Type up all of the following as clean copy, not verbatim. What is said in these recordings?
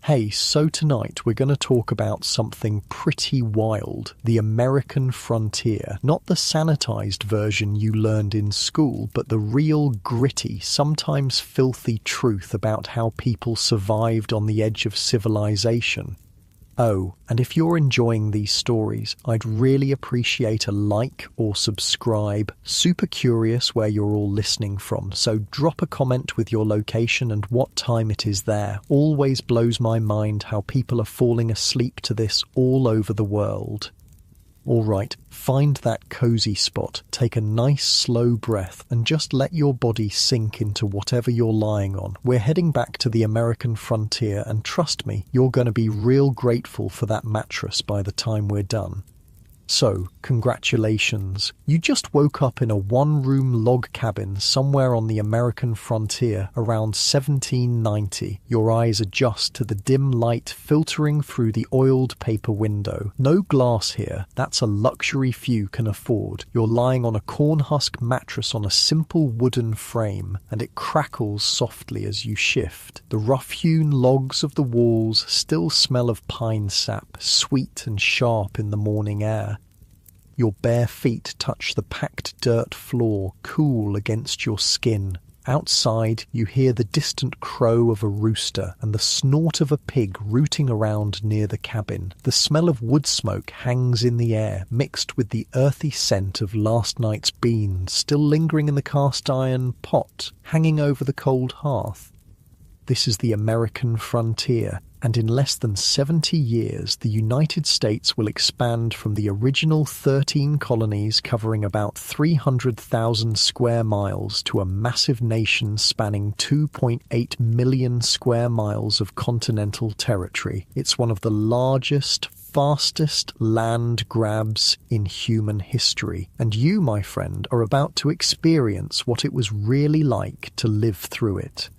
Hey, so tonight we're going to talk about something pretty wild, the American frontier. Not the sanitized version you learned in school, but the real gritty, sometimes filthy truth about how people survived on the edge of civilization. Oh, and if you're enjoying these stories, I'd really appreciate a like or subscribe. Super curious where you're all listening from, so drop a comment with your location and what time it is there. Always blows my mind how people are falling asleep to this all over the world. Alright, find that cozy spot, take a nice slow breath and just let your body sink into whatever you're lying on. We're heading back to the American frontier and trust me, you're going to be real grateful for that mattress by the time we're done. So, congratulations. You just woke up in a one-room log cabin somewhere on the American frontier around 1790. Your eyes adjust to the dim light filtering through the oiled paper window. No glass here. That's a luxury few can afford. You're lying on a cornhusk mattress on a simple wooden frame, and it crackles softly as you shift. The rough-hewn logs of the walls still smell of pine sap, sweet and sharp in the morning air. Your bare feet touch the packed dirt floor, cool against your skin. Outside, you hear the distant crow of a rooster and the snort of a pig rooting around near the cabin. The smell of wood smoke hangs in the air, mixed with the earthy scent of last night's beans still lingering in the cast-iron pot hanging over the cold hearth. This is the American frontier, and in less than 70 years, the United States will expand from the original 13 colonies covering about 300,000 square miles to a massive nation spanning 2.8 million square miles of continental territory. It's one of the largest, fastest land grabs in human history, and you, my friend, are about to experience what it was really like to live through it.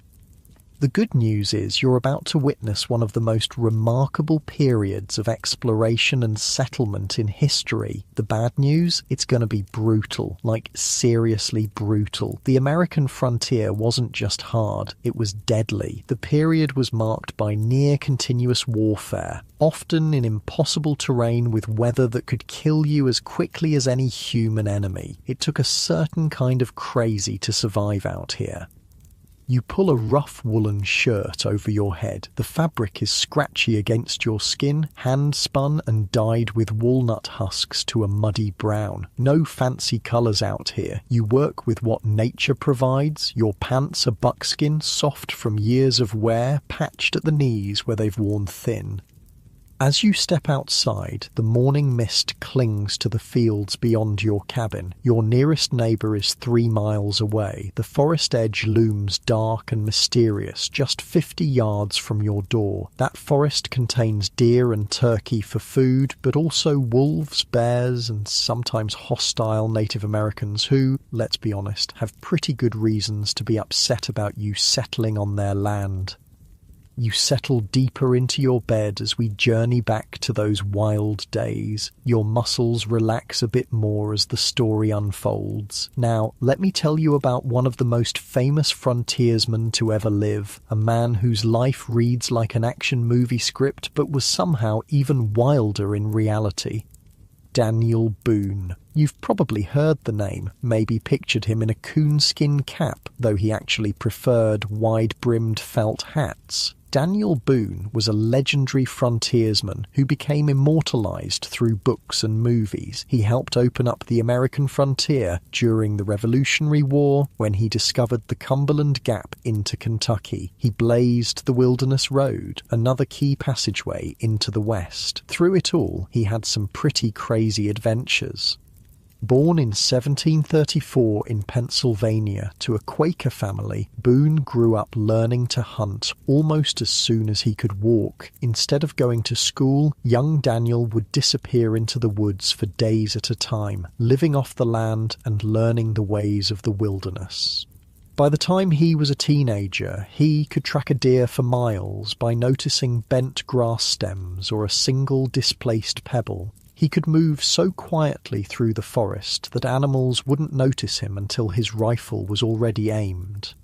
The good news is you're about to witness one of the most remarkable periods of exploration and settlement in history. The bad news? It's going to be brutal, like seriously brutal. The American frontier wasn't just hard, it was deadly. The period was marked by near-continuous warfare, often in impossible terrain with weather that could kill you as quickly as any human enemy. It took a certain kind of crazy to survive out here. You pull a rough woolen shirt over your head. The fabric is scratchy against your skin, hand-spun and dyed with walnut husks to a muddy brown. No fancy colours out here. You work with what nature provides. Your pants are buckskin, soft from years of wear, patched at the knees where they've worn thin. As you step outside, the morning mist clings to the fields beyond your cabin. Your nearest neighbour is 3 miles away. The forest edge looms dark and mysterious, just 50 yards from your door. That forest contains deer and turkey for food, but also wolves, bears, and sometimes hostile Native Americans who, let's be honest, have pretty good reasons to be upset about you settling on their land. You settle deeper into your bed as we journey back to those wild days. Your muscles relax a bit more as the story unfolds. Now, let me tell you about one of the most famous frontiersmen to ever live, a man whose life reads like an action movie script but was somehow even wilder in reality. Daniel Boone. You've probably heard the name, maybe pictured him in a coonskin cap, though he actually preferred wide-brimmed felt hats. Daniel Boone was a legendary frontiersman who became immortalized through books and movies. He helped open up the American frontier during the Revolutionary War when he discovered the Cumberland Gap into Kentucky. He blazed the Wilderness Road, another key passageway into the West. Through it all, he had some pretty crazy adventures. Born in 1734 in Pennsylvania to a Quaker family, Boone grew up learning to hunt almost as soon as he could walk. Instead of going to school, young Daniel would disappear into the woods for days at a time, living off the land and learning the ways of the wilderness. By the time he was a teenager, he could track a deer for miles by noticing bent grass stems or a single displaced pebble. He could move so quietly through the forest that animals wouldn't notice him until his rifle was already aimed.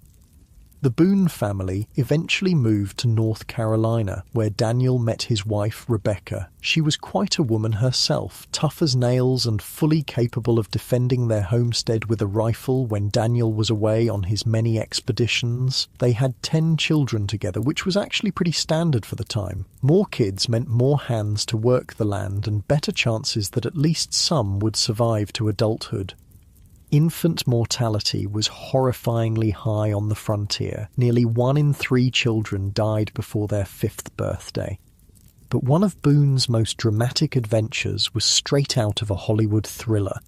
The Boone family eventually moved to North Carolina, where Daniel met his wife, Rebecca. She was quite a woman herself, tough as nails and fully capable of defending their homestead with a rifle when Daniel was away on his many expeditions. They had 10 children together, which was actually pretty standard for the time. More kids meant more hands to work the land and better chances that at least some would survive to adulthood. Infant mortality was horrifyingly high on the frontier. Nearly 1 in 3 children died before their 5th birthday. But one of Boone's most dramatic adventures was straight out of a Hollywood thriller.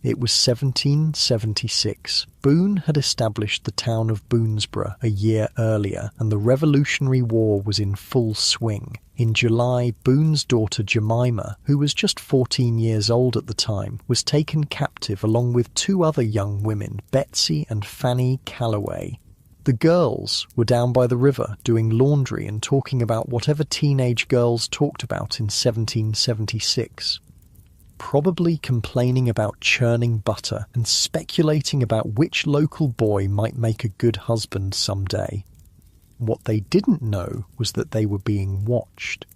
It was 1776. Boone had established the town of Boonesborough a year earlier, and the Revolutionary War was in full swing. In July, Boone's daughter Jemima, who was just 14 years old at the time, was taken captive along with 2 other young women, Betsy and Fanny Calloway. The girls were down by the river doing laundry and talking about whatever teenage girls talked about in 1776. Probably complaining about churning butter and speculating about which local boy might make a good husband someday. What they didn't know was that they were being watched.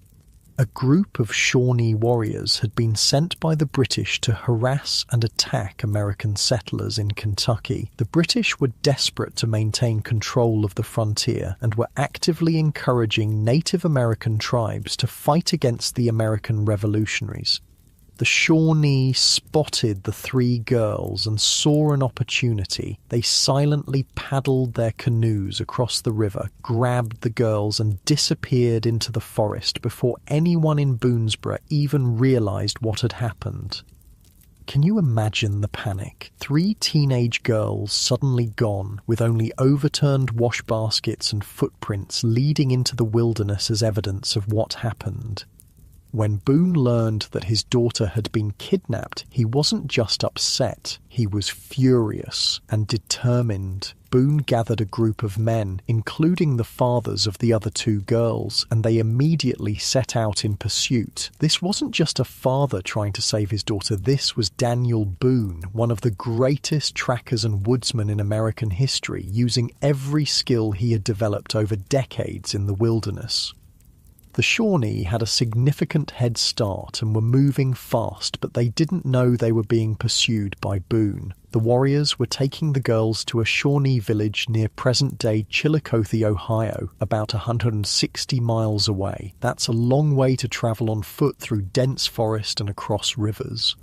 A group of Shawnee warriors had been sent by the British to harass and attack American settlers in Kentucky. The British were desperate to maintain control of the frontier and were actively encouraging Native American tribes to fight against the American revolutionaries. The Shawnee spotted the 3 girls and saw an opportunity. They silently paddled their canoes across the river, grabbed the girls and disappeared into the forest before anyone in Boonesborough even realized what had happened. Can you imagine the panic? 3 teenage girls suddenly gone, with only overturned wash baskets and footprints leading into the wilderness as evidence of what happened. When Boone learned that his daughter had been kidnapped, he wasn't just upset, he was furious and determined. Boone gathered a group of men, including the fathers of the other 2 girls, and they immediately set out in pursuit. This wasn't just a father trying to save his daughter, this was Daniel Boone, one of the greatest trackers and woodsmen in American history, using every skill he had developed over decades in the wilderness. The Shawnee had a significant head start and were moving fast, but they didn't know they were being pursued by Boone. The warriors were taking the girls to a Shawnee village near present-day Chillicothe, Ohio, about 160 miles away. That's a long way to travel on foot through dense forest and across rivers.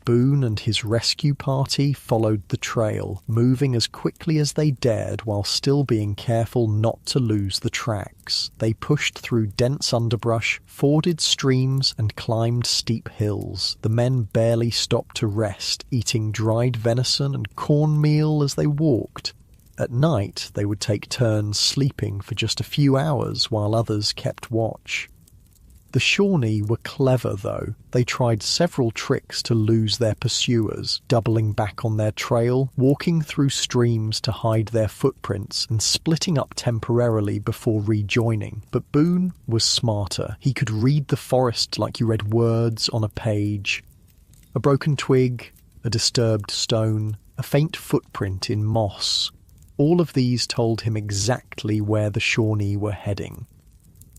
Boone and his rescue party followed the trail, moving as quickly as they dared while still being careful not to lose the tracks. They pushed through dense underbrush, forded streams, and climbed steep hills. The men barely stopped to rest, eating dried venison and cornmeal as they walked. At night, they would take turns sleeping for just a few hours while others kept watch. The Shawnee were clever, though. They tried several tricks to lose their pursuers, doubling back on their trail, walking through streams to hide their footprints, and splitting up temporarily before rejoining. But Boone was smarter. He could read the forest like you read words on a page. A broken twig, a disturbed stone, a faint footprint in moss. All of these told him exactly where the Shawnee were heading.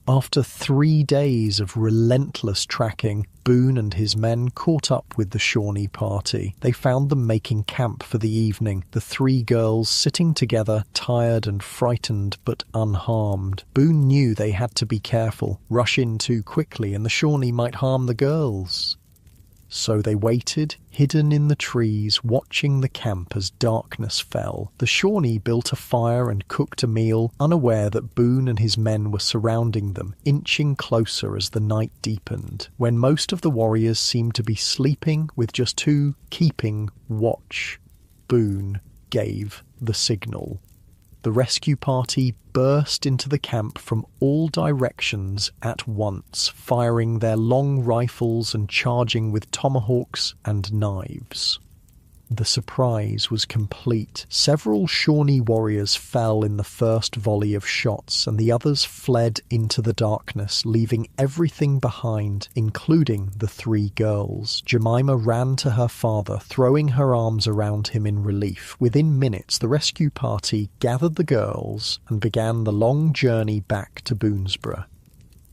After 3 days of relentless tracking, Boone and his men caught up with the Shawnee party. They found them making camp for the evening, the 3 girls sitting together, tired and frightened but unharmed. Boone knew they had to be careful. Rush in too quickly and the Shawnee might harm the girls. So they waited, hidden in the trees, watching the camp as darkness fell. The Shawnee built a fire and cooked a meal, unaware that Boone and his men were surrounding them, inching closer as the night deepened. When most of the warriors seemed to be sleeping, with just 2 keeping watch, Boone gave the signal. The rescue party burst into the camp from all directions at once, firing their long rifles and charging with tomahawks and knives. The surprise was complete. Several Shawnee warriors fell in the first volley of shots, and the others fled into the darkness, leaving everything behind, including the 3 girls. Jemima ran to her father, throwing her arms around him in relief. Within minutes, the rescue party gathered the girls and began the long journey back to Boonesboro.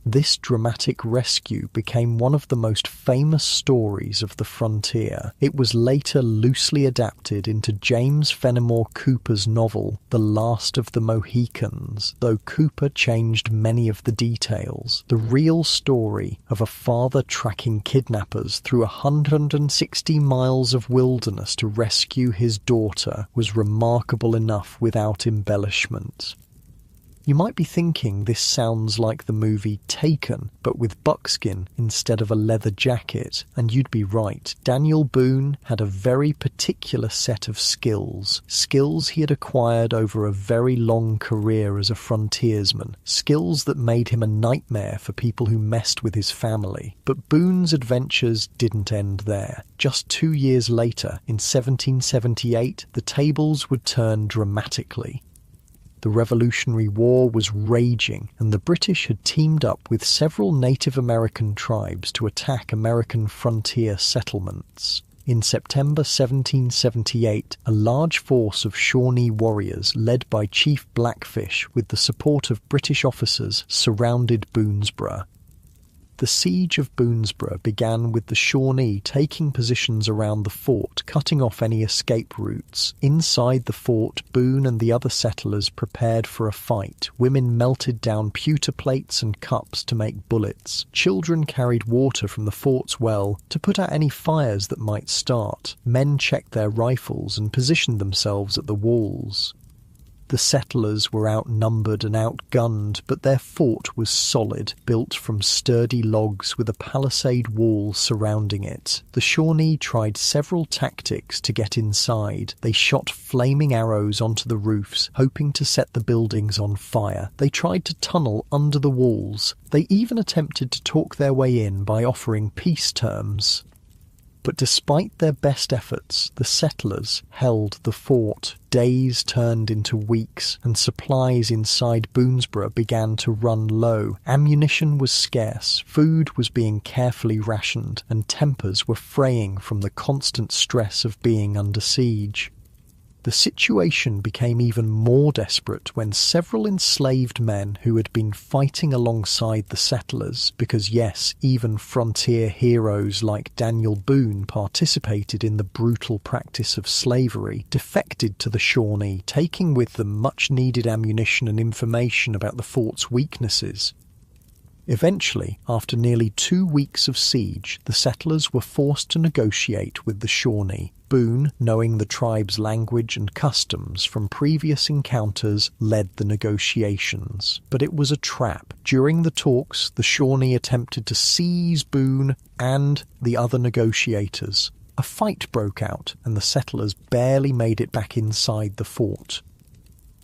This dramatic rescue became one of the most famous stories of the frontier. It was later loosely adapted into James Fenimore Cooper's novel, The Last of the Mohicans, though Cooper changed many of the details. The real story of a father tracking kidnappers through 160 miles of wilderness to rescue his daughter was remarkable enough without embellishment. You might be thinking this sounds like the movie Taken, but with buckskin instead of a leather jacket, and you'd be right. Daniel Boone had a very particular set of skills he had acquired over a very long career as a frontiersman, skills that made him a nightmare for people who messed with his family. But Boone's adventures didn't end there. Just 2 years later, in 1778, the tables would turn dramatically. The Revolutionary War was raging, and the British had teamed up with several Native American tribes to attack American frontier settlements. In September 1778, a large force of Shawnee warriors, led by Chief Blackfish with the support of British officers, surrounded Boonesboro. The siege of Boonesboro began with the Shawnee taking positions around the fort, cutting off any escape routes. Inside the fort, Boone and the other settlers prepared for a fight. Women melted down pewter plates and cups to make bullets. Children carried water from the fort's well to put out any fires that might start. Men checked their rifles and positioned themselves at the walls. The settlers were outnumbered and outgunned, but their fort was solid, built from sturdy logs with a palisade wall surrounding it. The Shawnee tried several tactics to get inside. They shot flaming arrows onto the roofs, hoping to set the buildings on fire. They tried to tunnel under the walls. They even attempted to talk their way in by offering peace terms. But despite their best efforts, the settlers held the fort. Days turned into weeks, and supplies inside Boonesboro began to run low. Ammunition was scarce, food was being carefully rationed, and tempers were fraying from the constant stress of being under siege. The situation became even more desperate when several enslaved men who had been fighting alongside the settlers, because yes, even frontier heroes like Daniel Boone participated in the brutal practice of slavery, defected to the Shawnee, taking with them much-needed ammunition and information about the fort's weaknesses. Eventually, after nearly 2 weeks of siege, the settlers were forced to negotiate with the Shawnee. Boone, knowing the tribe's language and customs from previous encounters, led the negotiations. But it was a trap. During the talks, the Shawnee attempted to seize Boone and the other negotiators. A fight broke out, and the settlers barely made it back inside the fort.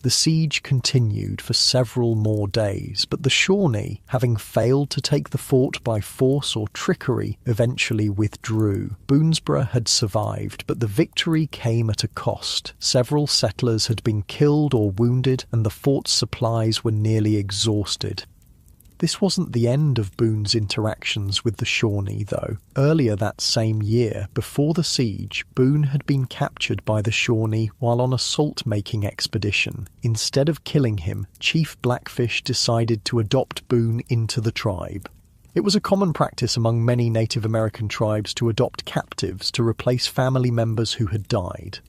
The siege continued for several more days, but the Shawnee, having failed to take the fort by force or trickery, eventually withdrew. Boonesboro had survived, but the victory came at a cost. Several settlers had been killed or wounded, and the fort's supplies were nearly exhausted. This wasn't the end of Boone's interactions with the Shawnee, though. Earlier that same year, before the siege, Boone had been captured by the Shawnee while on a salt-making expedition. Instead of killing him, Chief Blackfish decided to adopt Boone into the tribe. It was a common practice among many Native American tribes to adopt captives to replace family members who had died.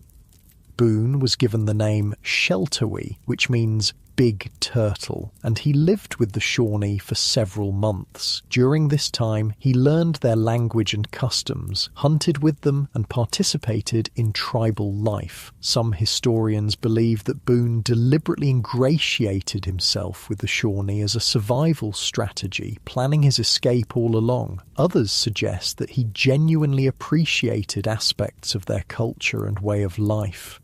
Boone was given the name Sheltowee, which means Big Turtle, and he lived with the Shawnee for several months. During this time, he learned their language and customs, hunted with them, and participated in tribal life. Some historians believe that Boone deliberately ingratiated himself with the Shawnee as a survival strategy, planning his escape all along. Others suggest that he genuinely appreciated aspects of their culture and way of life.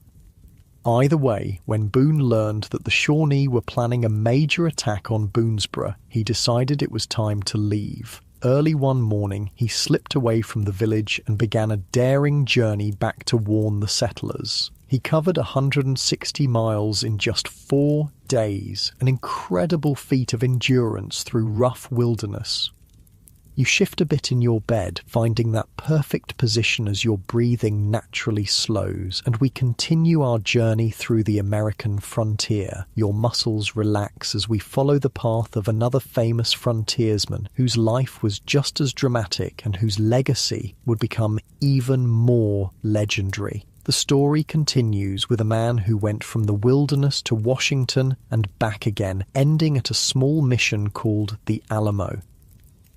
Either way, when Boone learned that the Shawnee were planning a major attack on Boonesboro, he decided it was time to leave. early one morning he slipped away from the village and began a daring journey back to warn the settlers. He covered 160 miles in just 4 days, an incredible feat of endurance through rough wilderness. You shift a bit in your bed, finding that perfect position as your breathing naturally slows, and we continue our journey through the American frontier. Your muscles relax as we follow the path of another famous frontiersman whose life was just as dramatic and whose legacy would become even more legendary. The story continues with a man who went from the wilderness to Washington and back again, ending at a small mission called the Alamo.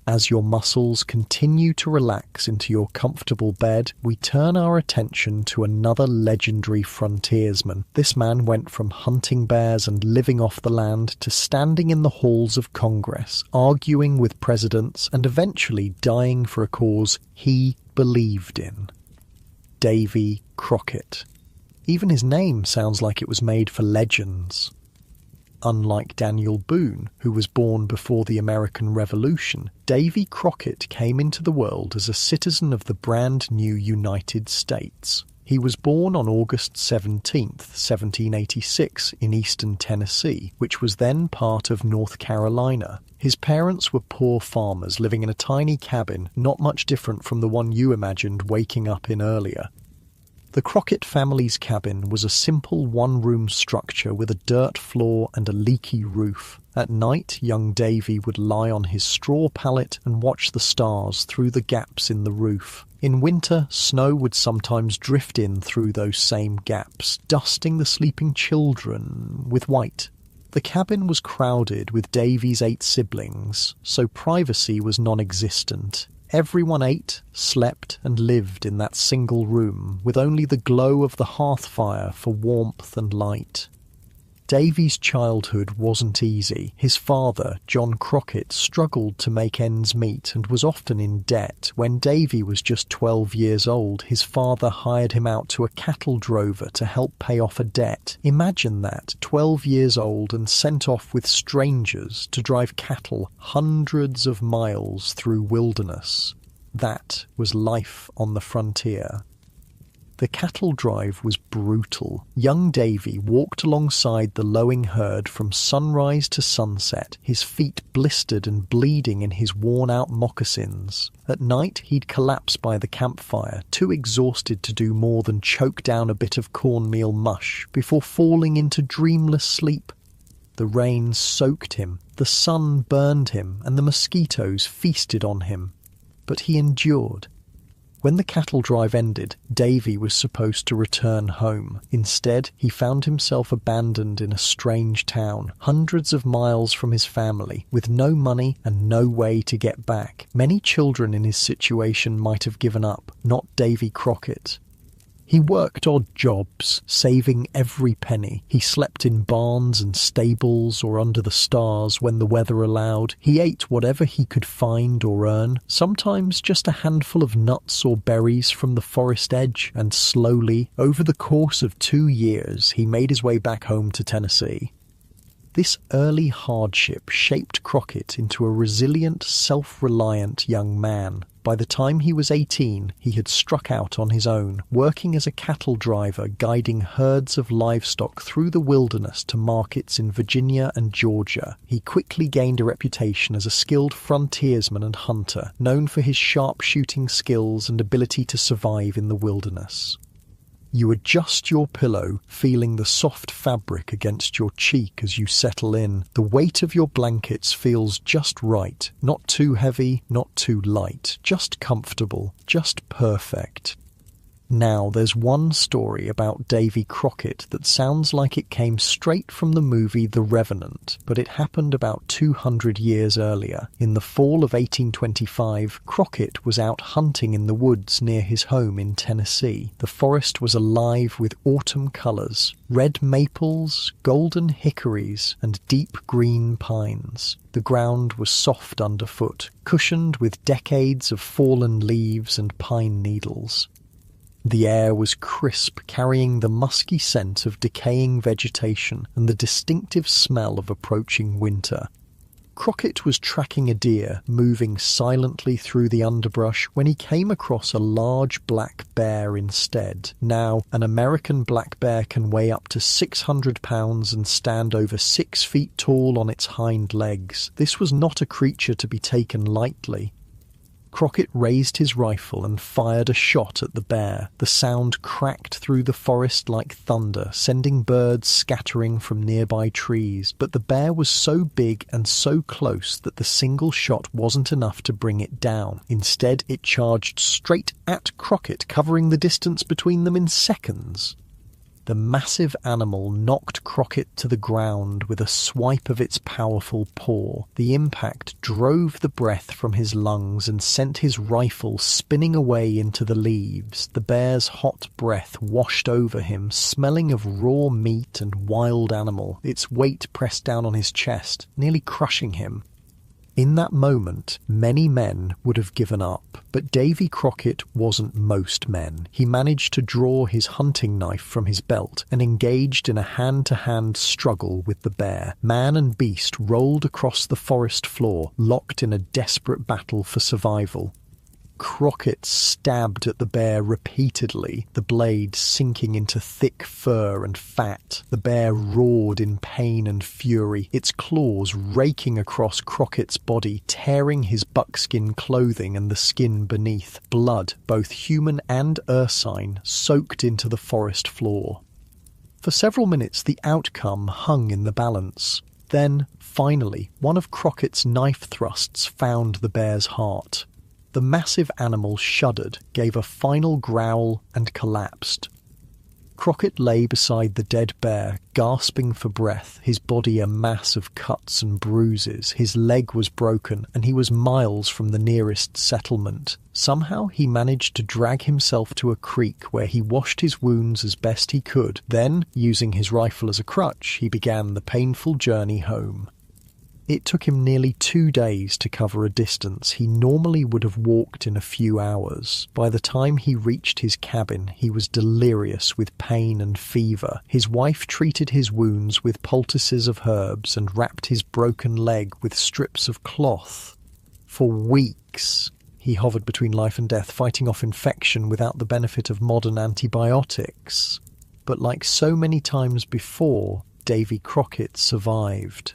As your muscles continue to relax into your comfortable bed, we turn our attention to another legendary frontiersman. This man went from hunting bears and living off the land to standing in the halls of Congress, arguing with presidents, and eventually dying for a cause he believed in. Davy Crockett. Even his name sounds like it was made for legends. Unlike Daniel Boone, who was born before the American Revolution, Davy Crockett came into the world as a citizen of the brand new United States. He was born on August 17, 1786, in eastern Tennessee, which was then part of North Carolina. His parents were poor farmers living in a tiny cabin, not much different from the one you imagined waking up in earlier. The Crockett family's cabin was a simple one-room structure with a dirt floor and a leaky roof. At night, young Davy would lie on his straw pallet and watch the stars through the gaps in the roof. In winter, snow would sometimes drift in through those same gaps, dusting the sleeping children with white. The cabin was crowded with Davy's 8 siblings, so privacy was non-existent. Everyone ate, slept, and lived in that single room, with only the glow of the hearth fire for warmth and light. Davy's childhood wasn't easy. His father, John Crockett, struggled to make ends meet and was often in debt. When Davy was just 12 years old, his father hired him out to a cattle drover to help pay off a debt. Imagine that, 12 years old and sent off with strangers to drive cattle hundreds of miles through wilderness. That was life on the frontier. The cattle drive was brutal. Young Davy walked alongside the lowing herd from sunrise to sunset, his feet blistered and bleeding in his worn-out moccasins. At night, he'd collapse by the campfire, too exhausted to do more than choke down a bit of cornmeal mush before falling into dreamless sleep. The rain soaked him, the sun burned him, and the mosquitoes feasted on him. But he endured. When the cattle drive ended, Davy was supposed to return home. Instead, he found himself abandoned in a strange town, hundreds of miles from his family, with no money and no way to get back. Many children in his situation might have given up, not Davy Crockett. He worked odd jobs, saving every penny. He slept in barns and stables or under the stars when the weather allowed. He ate whatever he could find or earn, sometimes just a handful of nuts or berries from the forest edge, and slowly, over the course of 2 years, he made his way back home to Tennessee. This early hardship shaped Crockett into a resilient, self-reliant young man. By the time he was 18, he had struck out on his own, working as a cattle driver, guiding herds of livestock through the wilderness to markets in Virginia and Georgia. He quickly gained a reputation as a skilled frontiersman and hunter, known for his sharpshooting skills and ability to survive in the wilderness. You adjust your pillow, feeling the soft fabric against your cheek as you settle in. The weight of your blankets feels just right, not too heavy, not too light, just comfortable, just perfect. Now, there's one story about Davy Crockett that sounds like it came straight from the movie The Revenant, but it happened about 200 years earlier. In the fall of 1825, Crockett was out hunting in the woods near his home in Tennessee. The forest was alive with autumn colors, red maples, golden hickories, and deep green pines. The ground was soft underfoot, cushioned with decades of fallen leaves and pine needles. The air was crisp, carrying the musky scent of decaying vegetation and the distinctive smell of approaching winter. Crockett was tracking a deer, moving silently through the underbrush, when he came across a large black bear instead. Now, an American black bear can weigh up to 600 pounds and stand over 6 feet tall on its hind legs. This was not a creature to be taken lightly. Crockett raised his rifle and fired a shot at the bear. The sound cracked through the forest like thunder, sending birds scattering from nearby trees. But the bear was so big and so close that the single shot wasn't enough to bring it down. Instead, it charged straight at Crockett, covering the distance between them in seconds. The massive animal knocked Crockett to the ground with a swipe of its powerful paw. The impact drove the breath from his lungs and sent his rifle spinning away into the leaves. The bear's hot breath washed over him, smelling of raw meat and wild animal. Its weight pressed down on his chest, nearly crushing him. In that moment, many men would have given up, but Davy Crockett wasn't most men. He managed to draw his hunting knife from his belt and engaged in a hand-to-hand struggle with the bear. Man and beast rolled across the forest floor, locked in a desperate battle for survival. Crockett stabbed at the bear repeatedly, the blade sinking into thick fur and fat. The bear roared in pain and fury, its claws raking across Crockett's body, tearing his buckskin clothing and the skin beneath. Blood, both human and ursine, soaked into the forest floor. For several minutes the outcome hung in the balance. Then, finally, one of Crockett's knife thrusts found the bear's heart. The massive animal shuddered, gave a final growl, and collapsed. Crockett lay beside the dead bear, gasping for breath, his body a mass of cuts and bruises. His leg was broken, and he was miles from the nearest settlement. Somehow he managed to drag himself to a creek where he washed his wounds as best he could. Then, using his rifle as a crutch, he began the painful journey home. It took him nearly 2 days to cover a distance he normally would have walked in a few hours. By the time he reached his cabin, he was delirious with pain and fever. His wife treated his wounds with poultices of herbs and wrapped his broken leg with strips of cloth. For weeks, he hovered between life and death, fighting off infection without the benefit of modern antibiotics. But like so many times before, Davy Crockett survived.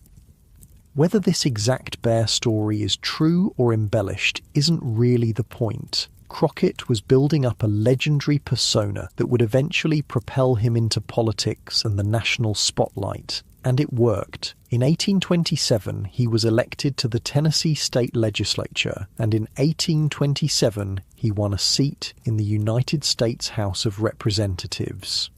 Whether this exact bear story is true or embellished isn't really the point. Crockett was building up a legendary persona that would eventually propel him into politics and the national spotlight. And it worked. In 1827, he was elected to the Tennessee state legislature, and in 1827, he won a seat in the United States House of Representatives.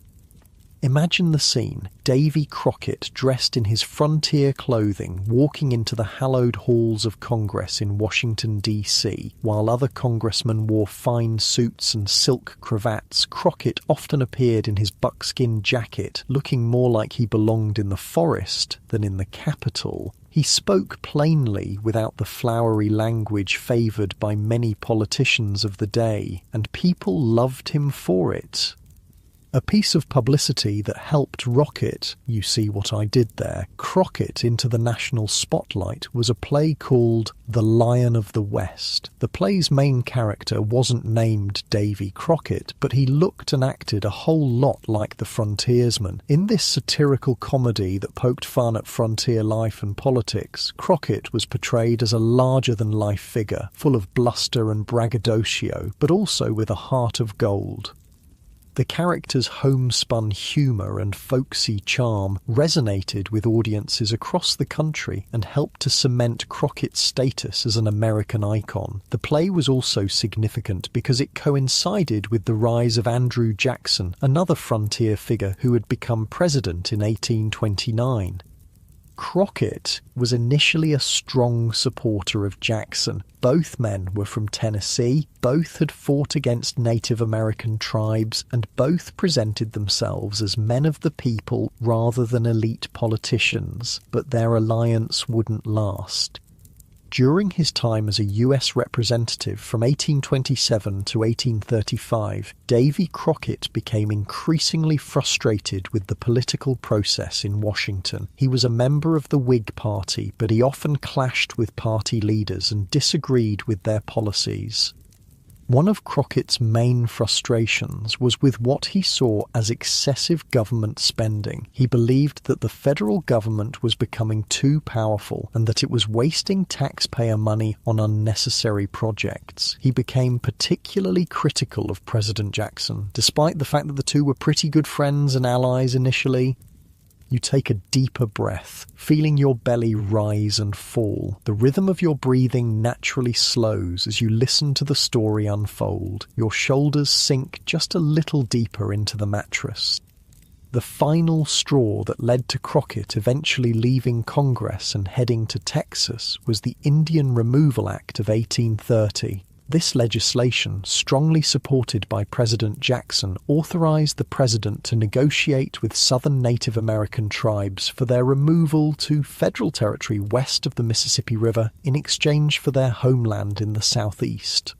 Imagine the scene. Davy Crockett, dressed in his frontier clothing, walking into the hallowed halls of Congress in Washington, D.C. While other congressmen wore fine suits and silk cravats, Crockett often appeared in his buckskin jacket, looking more like he belonged in the forest than in the Capitol. He spoke plainly without the flowery language favoured by many politicians of the day, and people loved him for it. A piece of publicity that helped rocket, you see what I did there, Crockett into the national spotlight was a play called The Lion of the West. The play's main character wasn't named Davy Crockett, but he looked and acted a whole lot like the frontiersman. In this satirical comedy that poked fun at frontier life and politics, Crockett was portrayed as a larger-than-life figure, full of bluster and braggadocio, but also with a heart of gold. The character's homespun humour and folksy charm resonated with audiences across the country and helped to cement Crockett's status as an American icon. The play was also significant because it coincided with the rise of Andrew Jackson, another frontier figure who had become president in 1829. Crockett was initially a strong supporter of Jackson. Both men were from Tennessee, both had fought against Native American tribes, and both presented themselves as men of the people rather than elite politicians. But their alliance wouldn't last. During his time as a US representative from 1827 to 1835, Davy Crockett became increasingly frustrated with the political process in Washington. He was a member of the Whig Party, but he often clashed with party leaders and disagreed with their policies. One of Crockett's main frustrations was with what he saw as excessive government spending. He believed that the federal government was becoming too powerful and that it was wasting taxpayer money on unnecessary projects. He became particularly critical of President Jackson, despite the fact that the two were pretty good friends and allies initially. You take a deeper breath, feeling your belly rise and fall. The rhythm of your breathing naturally slows as you listen to the story unfold. Your shoulders sink just a little deeper into the mattress. The final straw that led to Crockett eventually leaving Congress and heading to Texas was the Indian Removal Act of 1830. This legislation, strongly supported by President Jackson, authorized the president to negotiate with southern Native American tribes for their removal to federal territory west of the Mississippi River in exchange for their homeland in the southeast.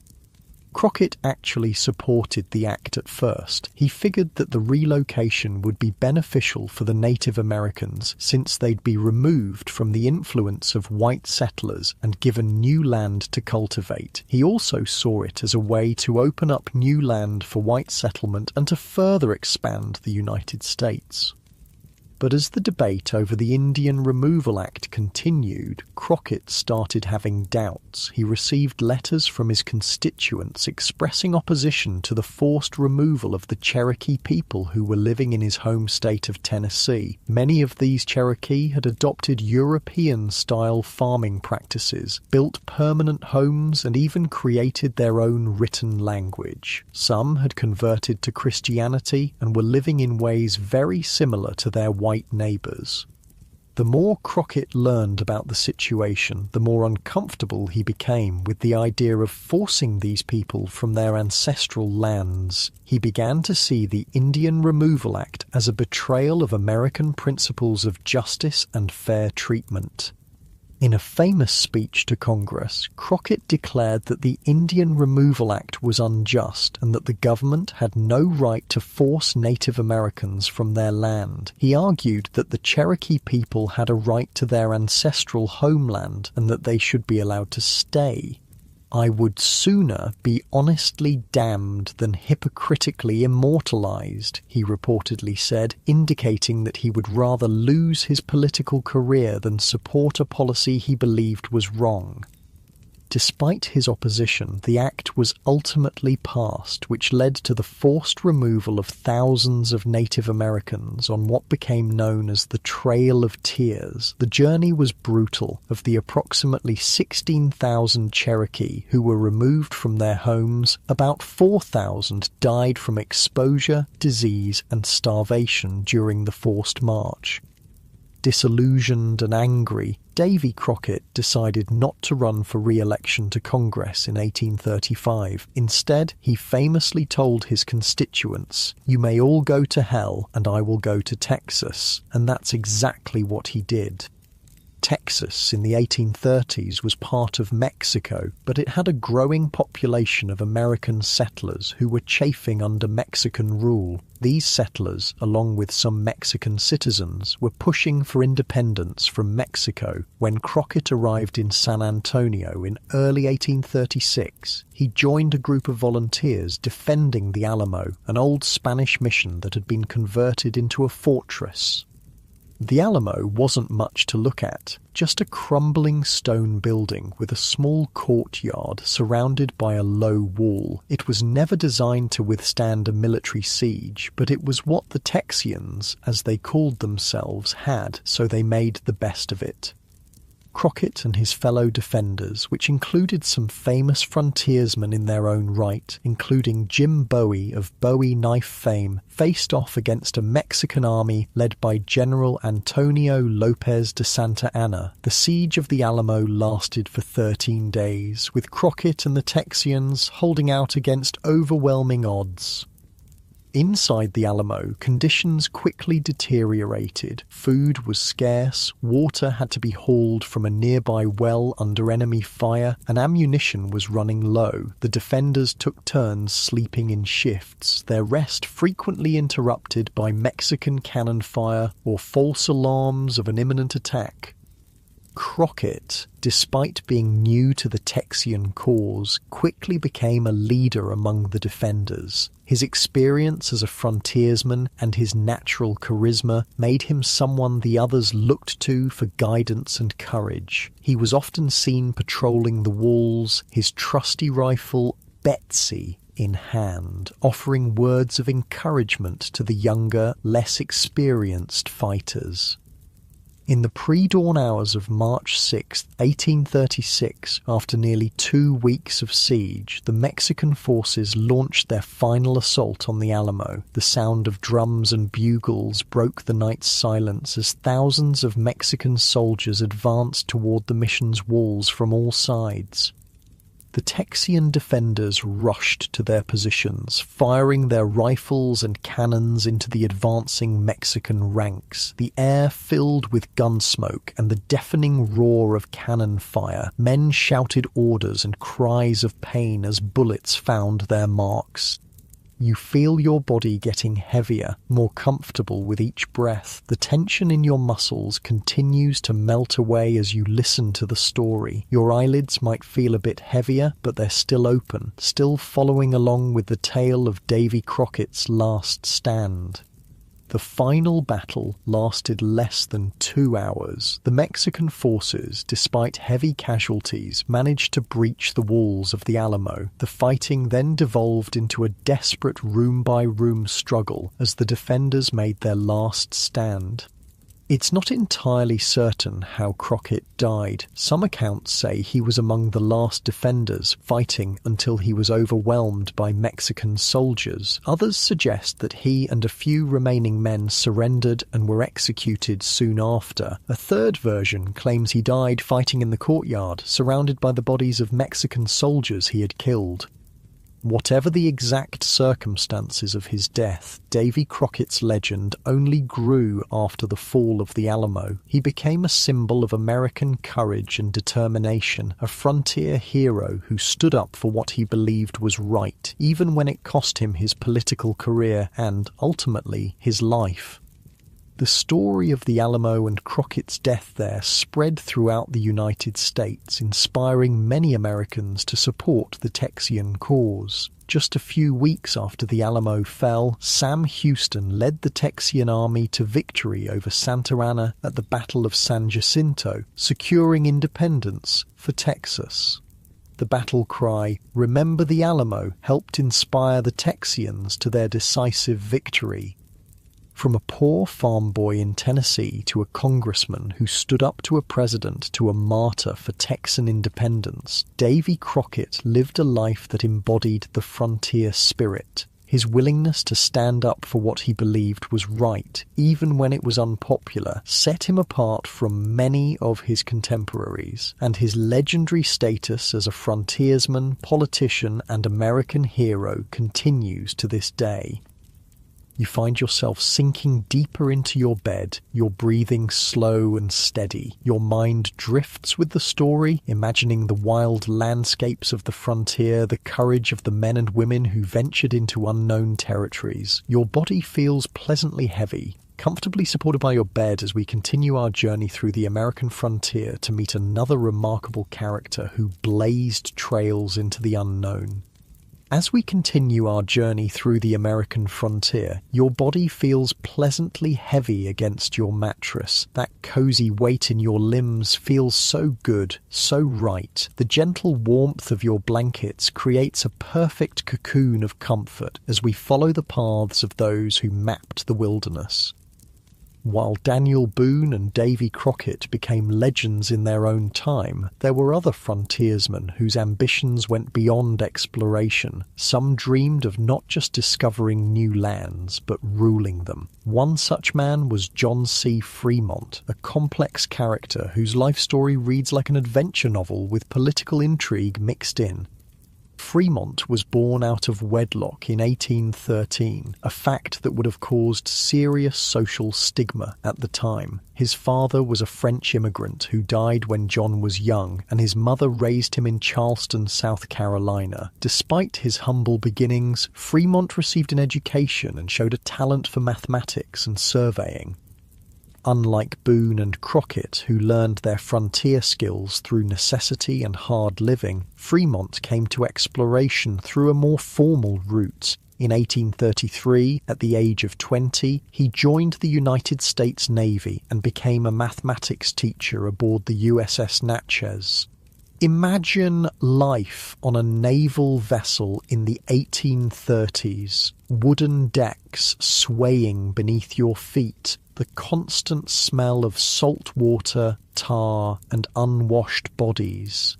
Crockett actually supported the act at first. He figured that the relocation would be beneficial for the Native Americans since they'd be removed from the influence of white settlers and given new land to cultivate. He also saw it as a way to open up new land for white settlement and to further expand the United States. But as the debate over the Indian Removal Act continued, Crockett started having doubts. He received letters from his constituents expressing opposition to the forced removal of the Cherokee people who were living in his home state of Tennessee. Many of these Cherokee had adopted European-style farming practices, built permanent homes, and even created their own written language. Some had converted to Christianity and were living in ways very similar to their white neighbours. The more Crockett learned about the situation, the more uncomfortable he became with the idea of forcing these people from their ancestral lands. He began to see the Indian Removal Act as a betrayal of American principles of justice and fair treatment. In a famous speech to Congress, Crockett declared that the Indian Removal Act was unjust and that the government had no right to force Native Americans from their land. He argued that the Cherokee people had a right to their ancestral homeland and that they should be allowed to stay. "I would sooner be honestly damned than hypocritically immortalized," he reportedly said, indicating that he would rather lose his political career than support a policy he believed was wrong. Despite his opposition, the act was ultimately passed, which led to the forced removal of thousands of Native Americans on what became known as the Trail of Tears. The journey was brutal. Of the approximately 16,000 Cherokee who were removed from their homes, about 4,000 died from exposure, disease, and starvation during the forced march. Disillusioned and angry, Davy Crockett decided not to run for re-election to Congress in 1835. Instead, he famously told his constituents, "You may all go to hell and I will go to Texas," and that's exactly what he did. Texas in the 1830s was part of Mexico, but it had a growing population of American settlers who were chafing under Mexican rule. These settlers, along with some Mexican citizens, were pushing for independence from Mexico. When Crockett arrived in San Antonio in early 1836, he joined a group of volunteers defending the Alamo, an old Spanish mission that had been converted into a fortress. The Alamo wasn't much to look at, just a crumbling stone building with a small courtyard surrounded by a low wall. It was never designed to withstand a military siege, but it was what the Texians, as they called themselves, had, so they made the best of it. Crockett and his fellow defenders, which included some famous frontiersmen in their own right, including Jim Bowie of Bowie knife fame, faced off against a Mexican army led by General Antonio Lopez de Santa Anna. The siege of the Alamo lasted for 13 days, with Crockett and the Texians holding out against overwhelming odds. Inside the Alamo, conditions quickly deteriorated. Food was scarce, water had to be hauled from a nearby well under enemy fire, and ammunition was running low. The defenders took turns sleeping in shifts, their rest frequently interrupted by Mexican cannon fire or false alarms of an imminent attack. Crockett, despite being new to the Texian cause, quickly became a leader among the defenders. His experience as a frontiersman and his natural charisma made him someone the others looked to for guidance and courage. He was often seen patrolling the walls, his trusty rifle, Betsy, in hand, offering words of encouragement to the younger, less experienced fighters. In the pre-dawn hours of March 6, 1836, after nearly 2 weeks of siege, the Mexican forces launched their final assault on the Alamo. The sound of drums and bugles broke the night's silence as thousands of Mexican soldiers advanced toward the mission's walls from all sides. The Texian defenders rushed to their positions, firing their rifles and cannons into the advancing Mexican ranks. The air filled with gun smoke and the deafening roar of cannon fire. Men shouted orders and cries of pain as bullets found their marks. You feel your body getting heavier, more comfortable with each breath. The tension in your muscles continues to melt away as you listen to the story. Your eyelids might feel a bit heavier, but they're still open, still following along with the tale of Davy Crockett's last stand. The final battle lasted less than 2 hours. The Mexican forces, despite heavy casualties, managed to breach the walls of the Alamo. The fighting then devolved into a desperate room-by-room struggle as the defenders made their last stand. It's not entirely certain how Crockett died. Some accounts say he was among the last defenders, fighting until he was overwhelmed by Mexican soldiers. Others suggest that he and a few remaining men surrendered and were executed soon after. A third version claims he died fighting in the courtyard, surrounded by the bodies of Mexican soldiers he had killed. Whatever the exact circumstances of his death, Davy Crockett's legend only grew after the fall of the Alamo. He became a symbol of American courage and determination, a frontier hero who stood up for what he believed was right, even when it cost him his political career and, ultimately, his life. The story of the Alamo and Crockett's death there spread throughout the United States, inspiring many Americans to support the Texian cause. Just a few weeks after the Alamo fell, Sam Houston led the Texian army to victory over Santa Anna at the Battle of San Jacinto, securing independence for Texas. The battle cry, "Remember the Alamo," helped inspire the Texians to their decisive victory. From a poor farm boy in Tennessee to a congressman who stood up to a president to a martyr for Texan independence, Davy Crockett lived a life that embodied the frontier spirit. His willingness to stand up for what he believed was right, even when it was unpopular, set him apart from many of his contemporaries, and his legendary status as a frontiersman, politician, and American hero continues to this day. You find yourself sinking deeper into your bed, your breathing slow and steady. Your mind drifts with the story, imagining the wild landscapes of the frontier, the courage of the men and women who ventured into unknown territories. Your body feels pleasantly heavy, comfortably supported by your bed as we continue our journey through the American frontier to meet another remarkable character who blazed trails into the unknown. As we continue our journey through the American frontier, your body feels pleasantly heavy against your mattress. That cozy weight in your limbs feels so good, so right. The gentle warmth of your blankets creates a perfect cocoon of comfort as we follow the paths of those who mapped the wilderness. While Daniel Boone and Davy Crockett became legends in their own time, there were other frontiersmen whose ambitions went beyond exploration. Some dreamed of not just discovering new lands, but ruling them. One such man was John C. Fremont, a complex character whose life story reads like an adventure novel with political intrigue mixed in. Fremont was born out of wedlock in 1813, a fact that would have caused serious social stigma at the time. His father was a French immigrant who died when John was young, and his mother raised him in Charleston, South Carolina. Despite his humble beginnings, Fremont received an education and showed a talent for mathematics and surveying. Unlike Boone and Crockett, who learned their frontier skills through necessity and hard living, Fremont came to exploration through a more formal route. In 1833, at the age of 20, he joined the United States Navy and became a mathematics teacher aboard the USS Natchez. Imagine life on a naval vessel in the 1830s, wooden decks swaying beneath your feet, the constant smell of salt water, tar, and unwashed bodies.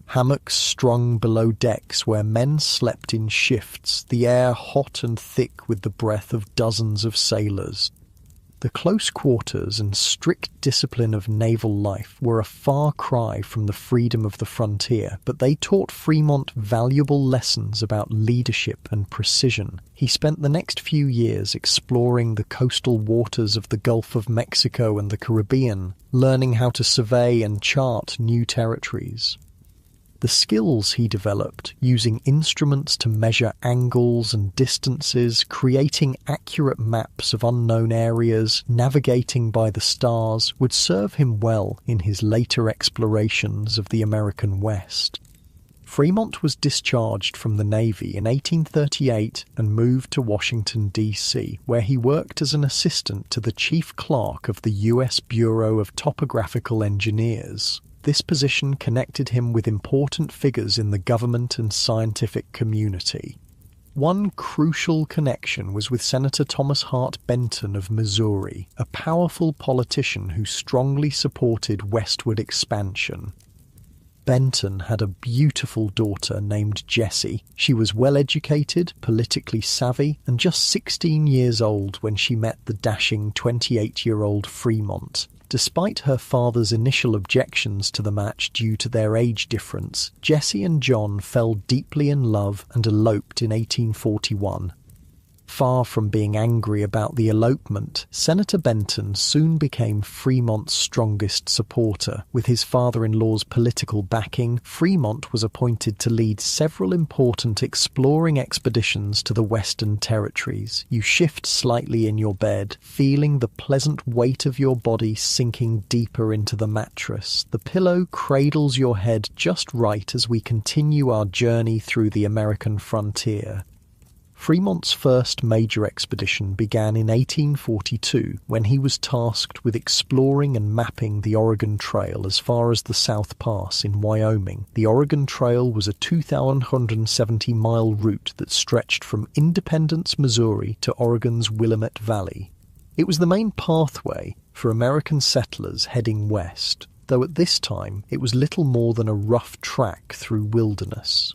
Hammocks strung below decks where men slept in shifts, the air hot and thick with the breath of dozens of sailors. The close quarters and strict discipline of naval life were a far cry from the freedom of the frontier, but they taught Fremont valuable lessons about leadership and precision. He spent the next few years exploring the coastal waters of the Gulf of Mexico and the Caribbean, learning how to survey and chart new territories. The skills he developed, using instruments to measure angles and distances, creating accurate maps of unknown areas, navigating by the stars, would serve him well in his later explorations of the American West. Fremont was discharged from the Navy in 1838 and moved to Washington, D.C., where he worked as an assistant to the chief clerk of the U.S. Bureau of Topographical Engineers. This position connected him with important figures in the government and scientific community. One crucial connection was with Senator Thomas Hart Benton of Missouri, a powerful politician who strongly supported westward expansion. Benton had a beautiful daughter named Jessie. She was well-educated, politically savvy, and just 16 years old when she met the dashing 28-year-old Fremont. Despite her father's initial objections to the match due to their age difference, Jessie and John fell deeply in love and eloped in 1841. Far from being angry about the elopement, Senator Benton soon became Fremont's strongest supporter. With his father-in-law's political backing, Fremont was appointed to lead several important exploring expeditions to the Western Territories. You shift slightly in your bed, feeling the pleasant weight of your body sinking deeper into the mattress. The pillow cradles your head just right as we continue our journey through the American frontier. Fremont's first major expedition began in 1842 when he was tasked with exploring and mapping the Oregon Trail as far as the South Pass in Wyoming. The Oregon Trail was a 2,170-mile route that stretched from Independence, Missouri to Oregon's Willamette Valley. It was the main pathway for American settlers heading west, though at this time it was little more than a rough track through wilderness.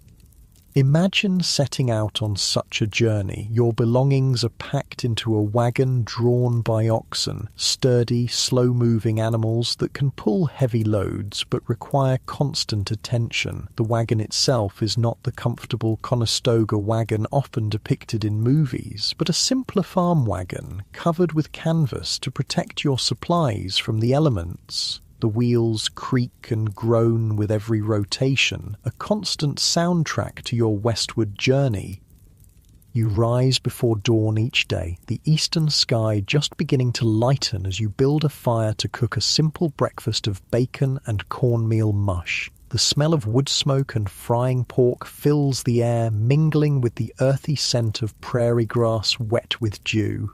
Imagine setting out on such a journey. Your belongings are packed into a wagon drawn by oxen, sturdy, slow-moving animals that can pull heavy loads but require constant attention. The wagon itself is not the comfortable Conestoga wagon often depicted in movies, but a simpler farm wagon covered with canvas to protect your supplies from the elements. The wheels creak and groan with every rotation, a constant soundtrack to your westward journey. You rise before dawn each day, the eastern sky just beginning to lighten as you build a fire to cook a simple breakfast of bacon and cornmeal mush. The smell of wood smoke and frying pork fills the air, mingling with the earthy scent of prairie grass wet with dew.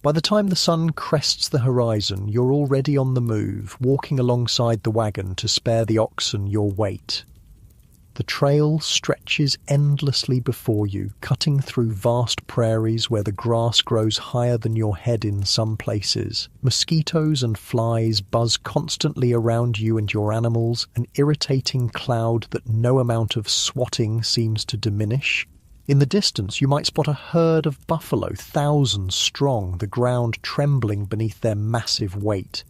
By the time the sun crests the horizon, you're already on the move, walking alongside the wagon to spare the oxen your weight. The trail stretches endlessly before you, cutting through vast prairies where the grass grows higher than your head in some places. Mosquitoes and flies buzz constantly around you and your animals, an irritating cloud that no amount of swatting seems to diminish. In the distance, you might spot a herd of buffalo, thousands strong, the ground trembling beneath their massive weight.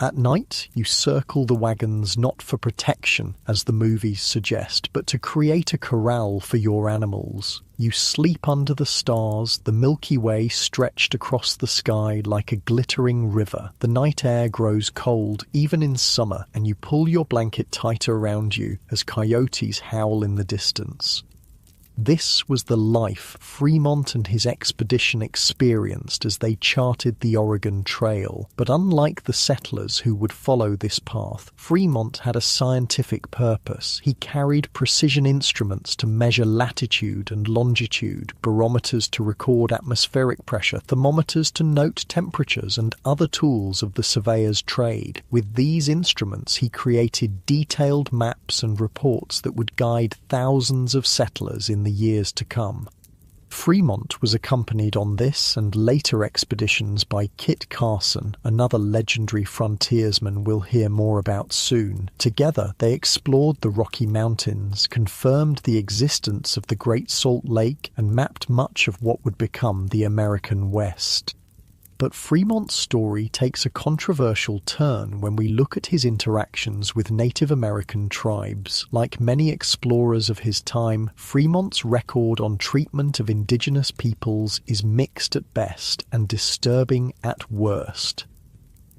At night, you circle the wagons not for protection, as the movies suggest, but to create a corral for your animals. You sleep under the stars, the Milky Way stretched across the sky like a glittering river. The night air grows cold, even in summer, and you pull your blanket tighter around you as coyotes howl in the distance. This was the life Fremont and his expedition experienced as they charted the Oregon Trail. But unlike the settlers who would follow this path, Fremont had a scientific purpose. He carried precision instruments to measure latitude and longitude, barometers to record atmospheric pressure, thermometers to note temperatures, and other tools of the surveyor's trade. With these instruments, he created detailed maps and reports that would guide thousands of settlers in the years to come. Fremont was accompanied on this and later expeditions by Kit Carson, another legendary frontiersman we'll hear more about soon. Together, they explored the Rocky Mountains, confirmed the existence of the Great Salt Lake, and mapped much of what would become the American West. But Fremont's story takes a controversial turn when we look at his interactions with Native American tribes. Like many explorers of his time, Fremont's record on treatment of indigenous peoples is mixed at best and disturbing at worst.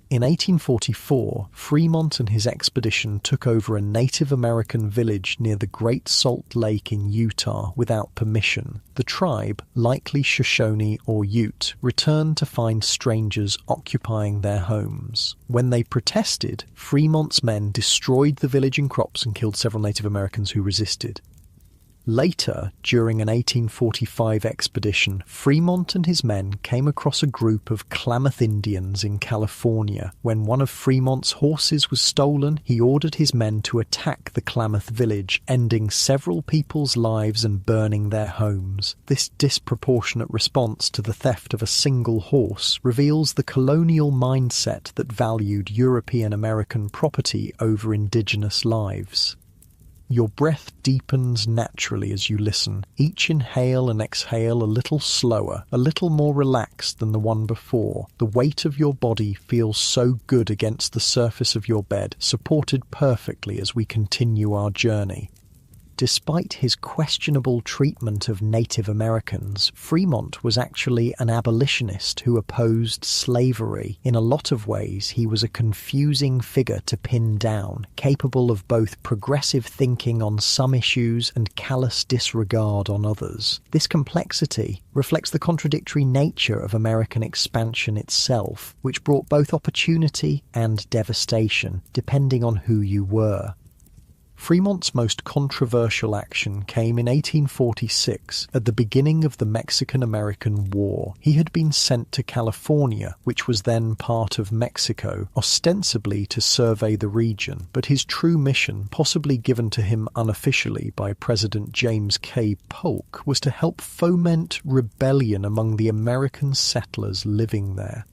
In 1844, Fremont and his expedition took over a Native American village near the Great Salt Lake in Utah without permission. The tribe, likely Shoshone or Ute, returned to find strangers occupying their homes. When they protested, Fremont's men destroyed the village and crops and killed several Native Americans who resisted. Later, during an 1845 expedition, Fremont and his men came across a group of Klamath Indians in California. When one of Fremont's horses was stolen, he ordered his men to attack the Klamath village, ending several people's lives and burning their homes. This disproportionate response to the theft of a single horse reveals the colonial mindset that valued European American property over indigenous lives. Your breath deepens naturally as you listen. Each inhale and exhale a little slower, a little more relaxed than the one before. The weight of your body feels so good against the surface of your bed, supported perfectly as we continue our journey. Despite his questionable treatment of Native Americans, Fremont was actually an abolitionist who opposed slavery. In a lot of ways, he was a confusing figure to pin down, capable of both progressive thinking on some issues and callous disregard on others. This complexity reflects the contradictory nature of American expansion itself, which brought both opportunity and devastation, depending on who you were. Fremont's most controversial action came in 1846, at the beginning of the Mexican-American War. He had been sent to California, which was then part of Mexico, ostensibly to survey the region, but his true mission, possibly given to him unofficially by President James K. Polk, was to help foment rebellion among the American settlers living there.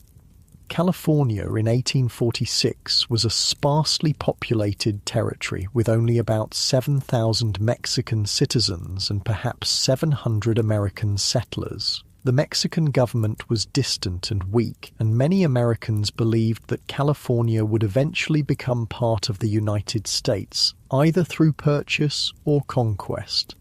California in 1846 was a sparsely populated territory with only about 7,000 Mexican citizens and perhaps 700 American settlers. The Mexican government was distant and weak, and many Americans believed that California would eventually become part of the United States, either through purchase or conquest.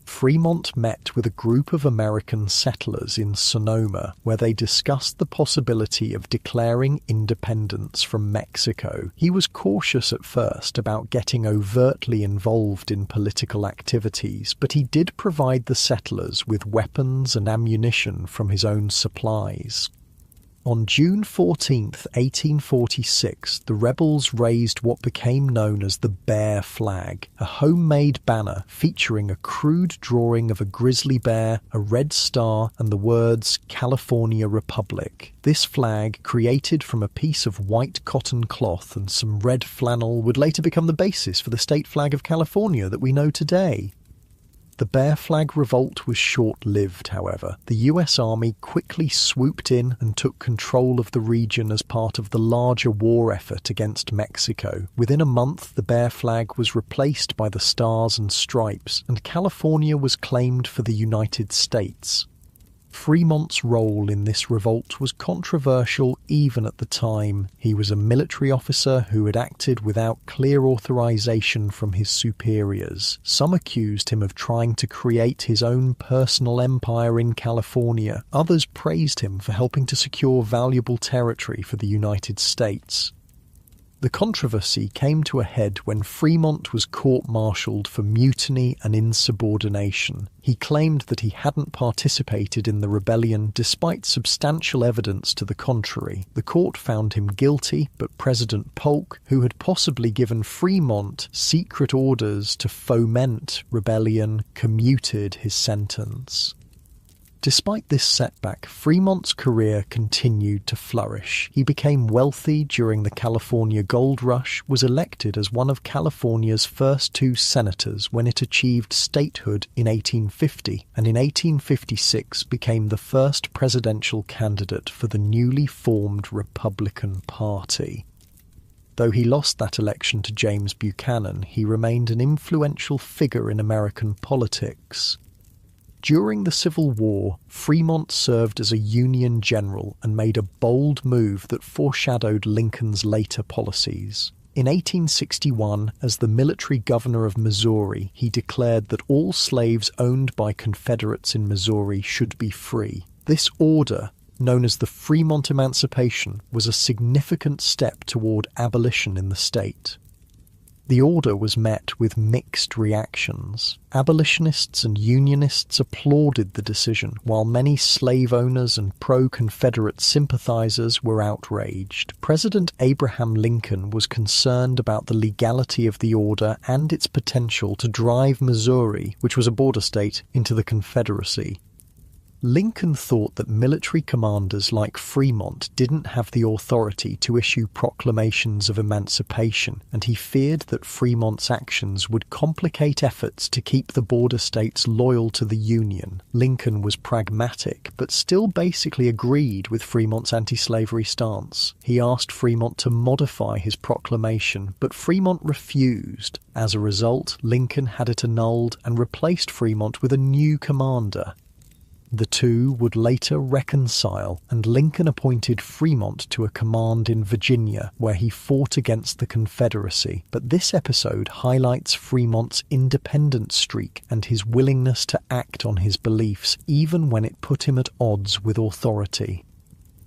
Fremont met with a group of American settlers in Sonoma, where they discussed the possibility of declaring independence from Mexico. He was cautious at first about getting overtly involved in political activities, but he did provide the settlers with weapons and ammunition from his own supplies. On June 14, 1846, the rebels raised what became known as the Bear Flag, a homemade banner featuring a crude drawing of a grizzly bear, a red star, and the words California Republic. This flag, created from a piece of white cotton cloth and some red flannel, would later become the basis for the state flag of California that we know today. The Bear Flag revolt was short-lived, however. The US Army quickly swooped in and took control of the region as part of the larger war effort against Mexico. Within a month, the Bear Flag was replaced by the Stars and Stripes, and California was claimed for the United States. Fremont's role in this revolt was controversial even at the time. He was a military officer who had acted without clear authorization from his superiors. Some accused him of trying to create his own personal empire in California. Others praised him for helping to secure valuable territory for the United States. The controversy came to a head when Fremont was court-martialed for mutiny and insubordination. He claimed that he hadn't participated in the rebellion despite substantial evidence to the contrary. The court found him guilty, but President Polk, who had possibly given Fremont secret orders to foment rebellion, commuted his sentence. Despite this setback, Fremont's career continued to flourish. He became wealthy during the California Gold Rush, was elected as one of California's first 2 senators when it achieved statehood in 1850, and in 1856 became the first presidential candidate for the newly formed Republican Party. Though he lost that election to James Buchanan, he remained an influential figure in American politics. During the Civil War, Fremont served as a Union general and made a bold move that foreshadowed Lincoln's later policies. In 1861, as the military governor of Missouri, he declared that all slaves owned by Confederates in Missouri should be free. This order, known as the Fremont Emancipation, was a significant step toward abolition in the state. The order was met with mixed reactions. Abolitionists and Unionists applauded the decision, while many slave owners and pro-Confederate sympathizers were outraged. President Abraham Lincoln was concerned about the legality of the order and its potential to drive Missouri, which was a border state, into the Confederacy. Lincoln thought that military commanders like Fremont didn't have the authority to issue proclamations of emancipation, and he feared that Fremont's actions would complicate efforts to keep the border states loyal to the Union. Lincoln was pragmatic, but still basically agreed with Fremont's anti-slavery stance. He asked Fremont to modify his proclamation, but Fremont refused. As a result, Lincoln had it annulled and replaced Fremont with a new commander. The two would later reconcile, and Lincoln appointed Fremont to a command in Virginia, where he fought against the Confederacy. But this episode highlights Fremont's independent streak and his willingness to act on his beliefs, even when it put him at odds with authority.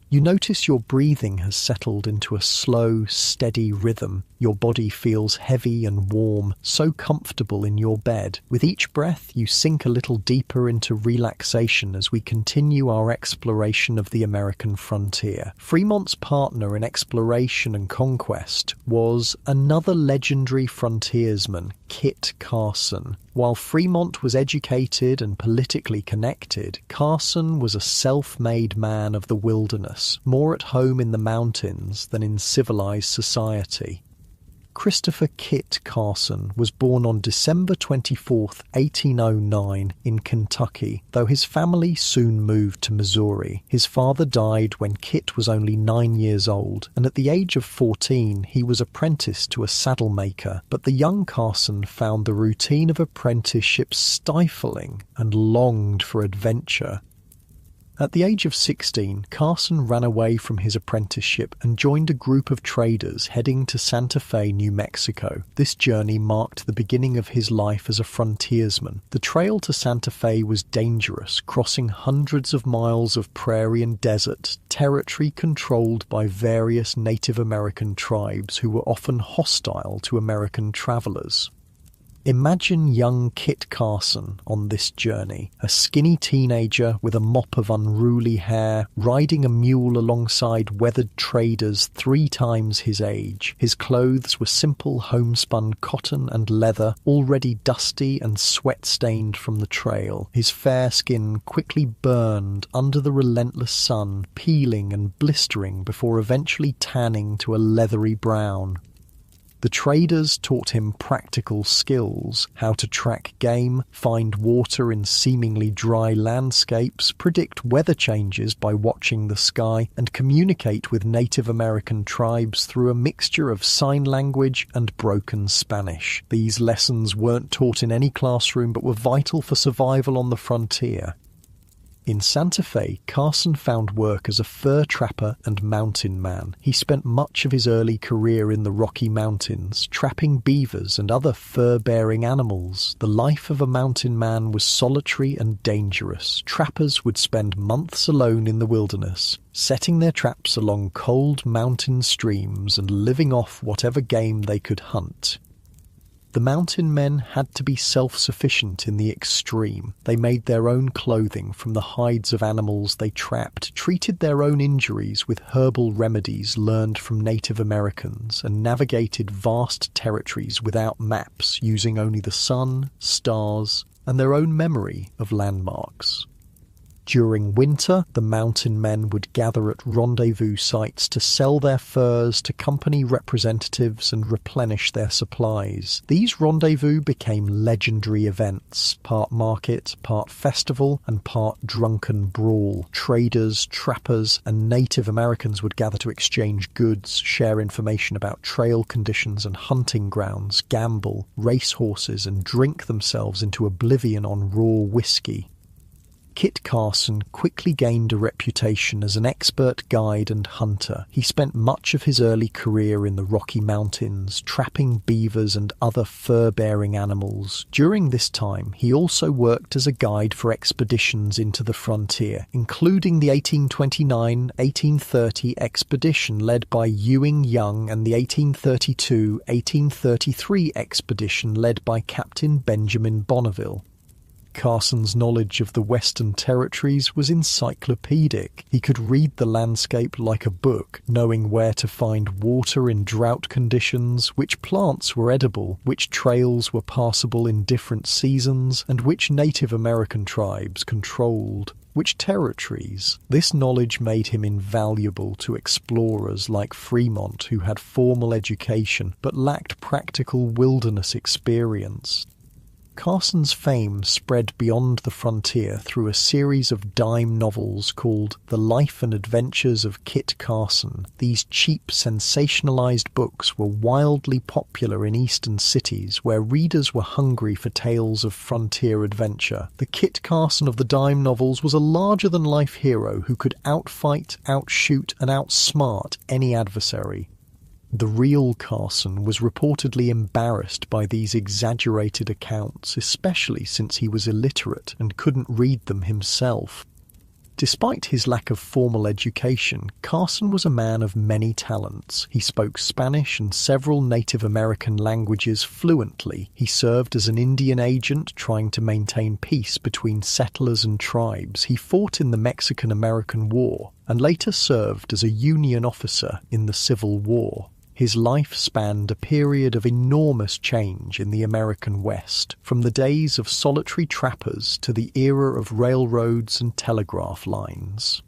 You notice your breathing has settled into a slow, steady rhythm. Your body feels heavy and warm, so comfortable in your bed. With each breath, you sink a little deeper into relaxation as we continue our exploration of the American frontier. Fremont's partner in exploration and conquest was another legendary frontiersman, Kit Carson. While Fremont was educated and politically connected, Carson was a self-made man of the wilderness, more at home in the mountains than in civilized society. Christopher Kit Carson was born on December 24, 1809, in Kentucky, though his family soon moved to Missouri. His father died when Kit was only 9 years old, and at the age of 14 he was apprenticed to a saddle maker, but the young Carson found the routine of apprenticeship stifling and longed for adventure. At the age of 16, Carson ran away from his apprenticeship and joined a group of traders heading to Santa Fe, New Mexico. This journey marked the beginning of his life as a frontiersman. The trail to Santa Fe was dangerous, crossing hundreds of miles of prairie and desert, territory controlled by various Native American tribes who were often hostile to American travelers. Imagine young Kit Carson on this journey, a skinny teenager with a mop of unruly hair, riding a mule alongside weathered traders 3 times his age. His clothes were simple homespun cotton and leather, already dusty and sweat-stained from the trail. His fair skin quickly burned under the relentless sun, peeling and blistering before eventually tanning to a leathery brown. The traders taught him practical skills, how to track game, find water in seemingly dry landscapes, predict weather changes by watching the sky, and communicate with Native American tribes through a mixture of sign language and broken Spanish. These lessons weren't taught in any classroom but were vital for survival on the frontier. In Santa Fe, Carson found work as a fur trapper and mountain man. He spent much of his early career in the Rocky Mountains, trapping beavers and other fur-bearing animals. The life of a mountain man was solitary and dangerous. Trappers would spend months alone in the wilderness, setting their traps along cold mountain streams and living off whatever game they could hunt. The mountain men had to be self-sufficient in the extreme. They made their own clothing from the hides of animals they trapped, treated their own injuries with herbal remedies learned from Native Americans, and navigated vast territories without maps, using only the sun, stars, and their own memory of landmarks. During winter, the mountain men would gather at rendezvous sites to sell their furs to company representatives and replenish their supplies. These rendezvous became legendary events, part market, part festival, and part drunken brawl. Traders, trappers, and Native Americans would gather to exchange goods, share information about trail conditions and hunting grounds, gamble, race horses, and drink themselves into oblivion on raw whiskey. Kit Carson quickly gained a reputation as an expert guide and hunter. He spent much of his early career in the Rocky Mountains, trapping beavers and other fur-bearing animals. During this time, he also worked as a guide for expeditions into the frontier, including the 1829-1830 expedition led by Ewing Young and the 1832-1833 expedition led by Captain Benjamin Bonneville. Carson's knowledge of the Western Territories was encyclopedic. He could read the landscape like a book, knowing where to find water in drought conditions, which plants were edible, which trails were passable in different seasons, and which Native American tribes controlled which territories. This knowledge made him invaluable to explorers like Fremont, who had formal education but lacked practical wilderness experience. Carson's fame spread beyond the frontier through a series of dime novels called The Life and Adventures of Kit Carson. These cheap, sensationalized books were wildly popular in eastern cities where readers were hungry for tales of frontier adventure. The Kit Carson of the dime novels was a larger-than-life hero who could outfight, outshoot, and outsmart any adversary. The real Carson was reportedly embarrassed by these exaggerated accounts, especially since he was illiterate and couldn't read them himself. Despite his lack of formal education, Carson was a man of many talents. He spoke Spanish and several Native American languages fluently. He served as an Indian agent trying to maintain peace between settlers and tribes. He fought in the Mexican-American War and later served as a Union officer in the Civil War. His life spanned a period of enormous change in the American West, from the days of solitary trappers to the era of railroads and telegraph lines.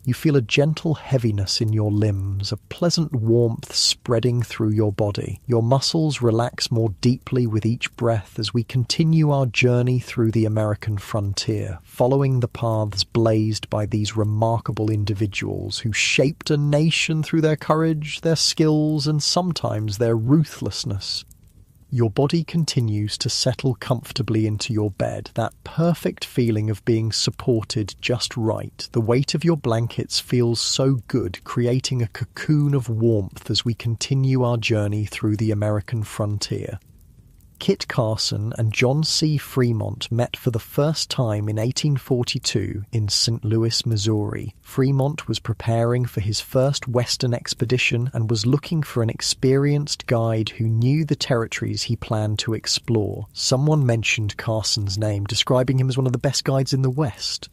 You feel a gentle heaviness in your limbs, a pleasant warmth spreading through your body. Your muscles relax more deeply with each breath as we continue our journey through the American frontier, following the paths blazed by these remarkable individuals who shaped a nation through their courage, their skills, and sometimes their ruthlessness. Your body continues to settle comfortably into your bed, that perfect feeling of being supported just right. The weight of your blankets feels so good, creating a cocoon of warmth as we continue our journey through the American frontier. Kit Carson and John C. Fremont met for the first time in 1842 in St. Louis, Missouri. Fremont was preparing for his first Western expedition and was looking for an experienced guide who knew the territories he planned to explore. Someone mentioned Carson's name, describing him as one of the best guides in the West.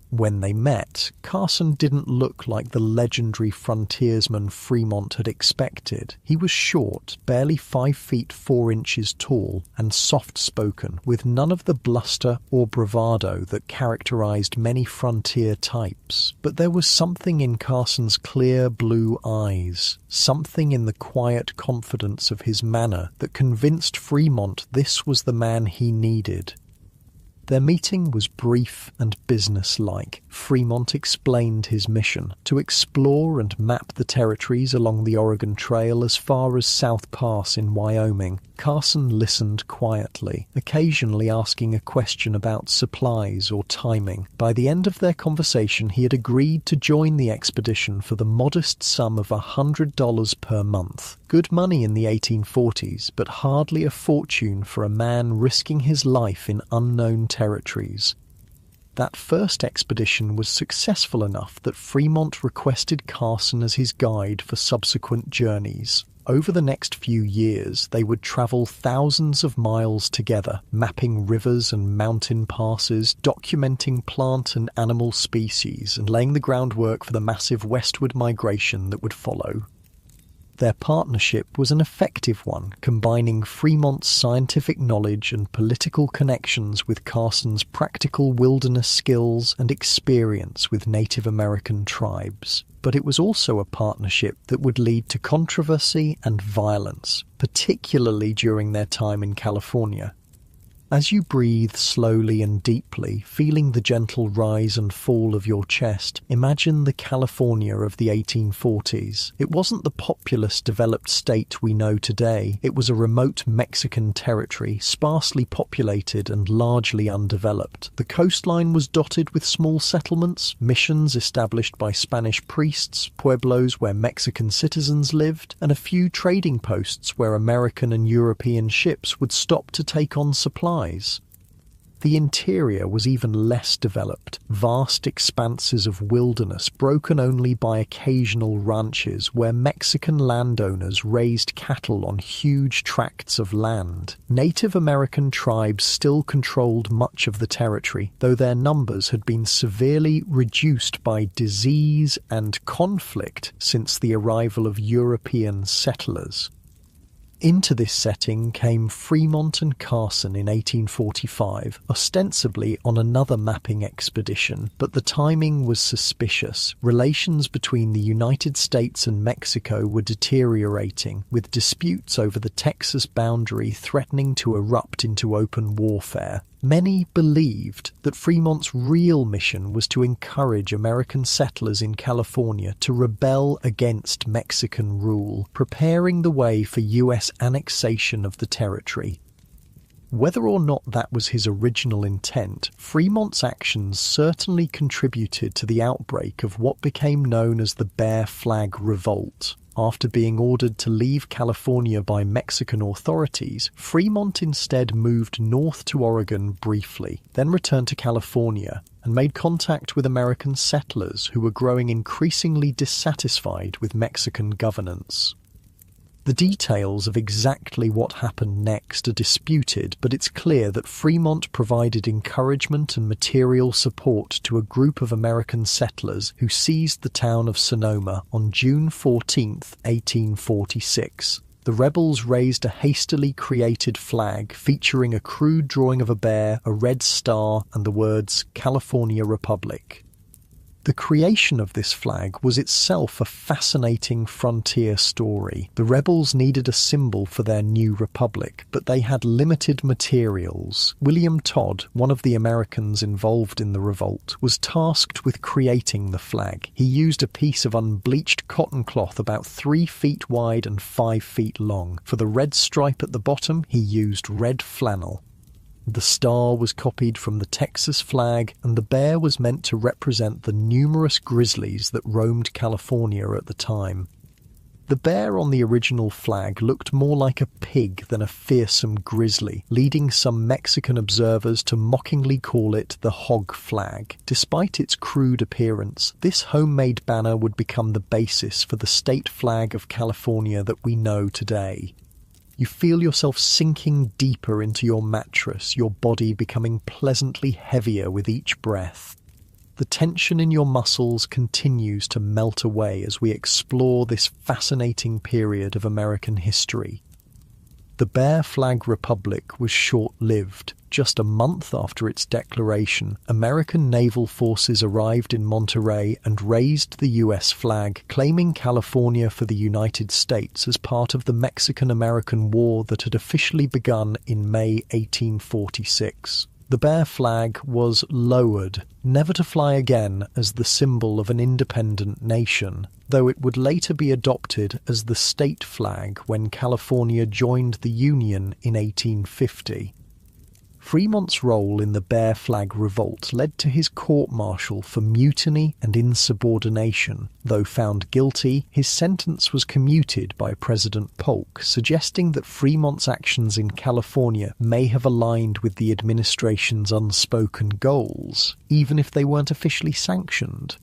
When they met, Carson didn't look like the legendary frontiersman Fremont had expected. He was short, barely 5 feet 4 inches tall, and soft-spoken, with none of the bluster or bravado that characterized many frontier types. But there was something in Carson's clear blue eyes, something in the quiet confidence of his manner that convinced Fremont this was the man he needed. Their meeting was brief and businesslike. Fremont explained his mission: to explore and map the territories along the Oregon Trail as far as South Pass in Wyoming. Carson listened quietly, occasionally asking a question about supplies or timing. By the end of their conversation, he had agreed to join the expedition for the modest sum of $100 per month. Good money in the 1840s, but hardly a fortune for a man risking his life in unknown territories. That first expedition was successful enough that Fremont requested Carson as his guide for subsequent journeys. Over the next few years, they would travel thousands of miles together, mapping rivers and mountain passes, documenting plant and animal species, and laying the groundwork for the massive westward migration that would follow. Their partnership was an effective one, combining Fremont's scientific knowledge and political connections with Carson's practical wilderness skills and experience with Native American tribes. But it was also a partnership that would lead to controversy and violence, particularly during their time in California. As you breathe slowly and deeply, feeling the gentle rise and fall of your chest, imagine the California of the 1840s. It wasn't the populous, developed state we know today. It was a remote Mexican territory, sparsely populated and largely undeveloped. The coastline was dotted with small settlements, missions established by Spanish priests, pueblos where Mexican citizens lived, and a few trading posts where American and European ships would stop to take on supplies. The interior was even less developed, vast expanses of wilderness broken only by occasional ranches where Mexican landowners raised cattle on huge tracts of land. Native American tribes still controlled much of the territory, though their numbers had been severely reduced by disease and conflict since the arrival of European settlers. Into this setting came Fremont and Carson in 1845, ostensibly on another mapping expedition, but the timing was suspicious. Relations between the United States and Mexico were deteriorating, with disputes over the Texas boundary threatening to erupt into open warfare. Many believed that Fremont's real mission was to encourage American settlers in California to rebel against Mexican rule, preparing the way for U.S. annexation of the territory. Whether or not that was his original intent, Fremont's actions certainly contributed to the outbreak of what became known as the Bear Flag Revolt. After being ordered to leave California by Mexican authorities, Fremont instead moved north to Oregon briefly, then returned to California and made contact with American settlers who were growing increasingly dissatisfied with Mexican governance. The details of exactly what happened next are disputed, but it's clear that Fremont provided encouragement and material support to a group of American settlers who seized the town of Sonoma on June 14, 1846. The rebels raised a hastily created flag featuring a crude drawing of a bear, a red star, and the words "California Republic." The creation of this flag was itself a fascinating frontier story. The rebels needed a symbol for their new republic, but they had limited materials. William Todd, one of the Americans involved in the revolt, was tasked with creating the flag. He used a piece of unbleached cotton cloth about 3 feet wide and 5 feet long. For the red stripe at the bottom, he used red flannel. The star was copied from the Texas flag, and the bear was meant to represent the numerous grizzlies that roamed California at the time. The bear on the original flag looked more like a pig than a fearsome grizzly, leading some Mexican observers to mockingly call it the hog flag. Despite its crude appearance, this homemade banner would become the basis for the state flag of California that we know today. You feel yourself sinking deeper into your mattress, your body becoming pleasantly heavier with each breath. The tension in your muscles continues to melt away as we explore this fascinating period of American history. The Bear Flag Republic was short-lived. Just a month after its declaration, American naval forces arrived in Monterey and raised the U.S. flag, claiming California for the United States as part of the Mexican-American War that had officially begun in May 1846. The bear flag was lowered, never to fly again as the symbol of an independent nation, though it would later be adopted as the state flag when California joined the Union in 1850. Fremont's role in the Bear Flag Revolt led to his court-martial for mutiny and insubordination. Though found guilty, his sentence was commuted by President Polk, suggesting that Fremont's actions in California may have aligned with the administration's unspoken goals, even if they weren't officially sanctioned.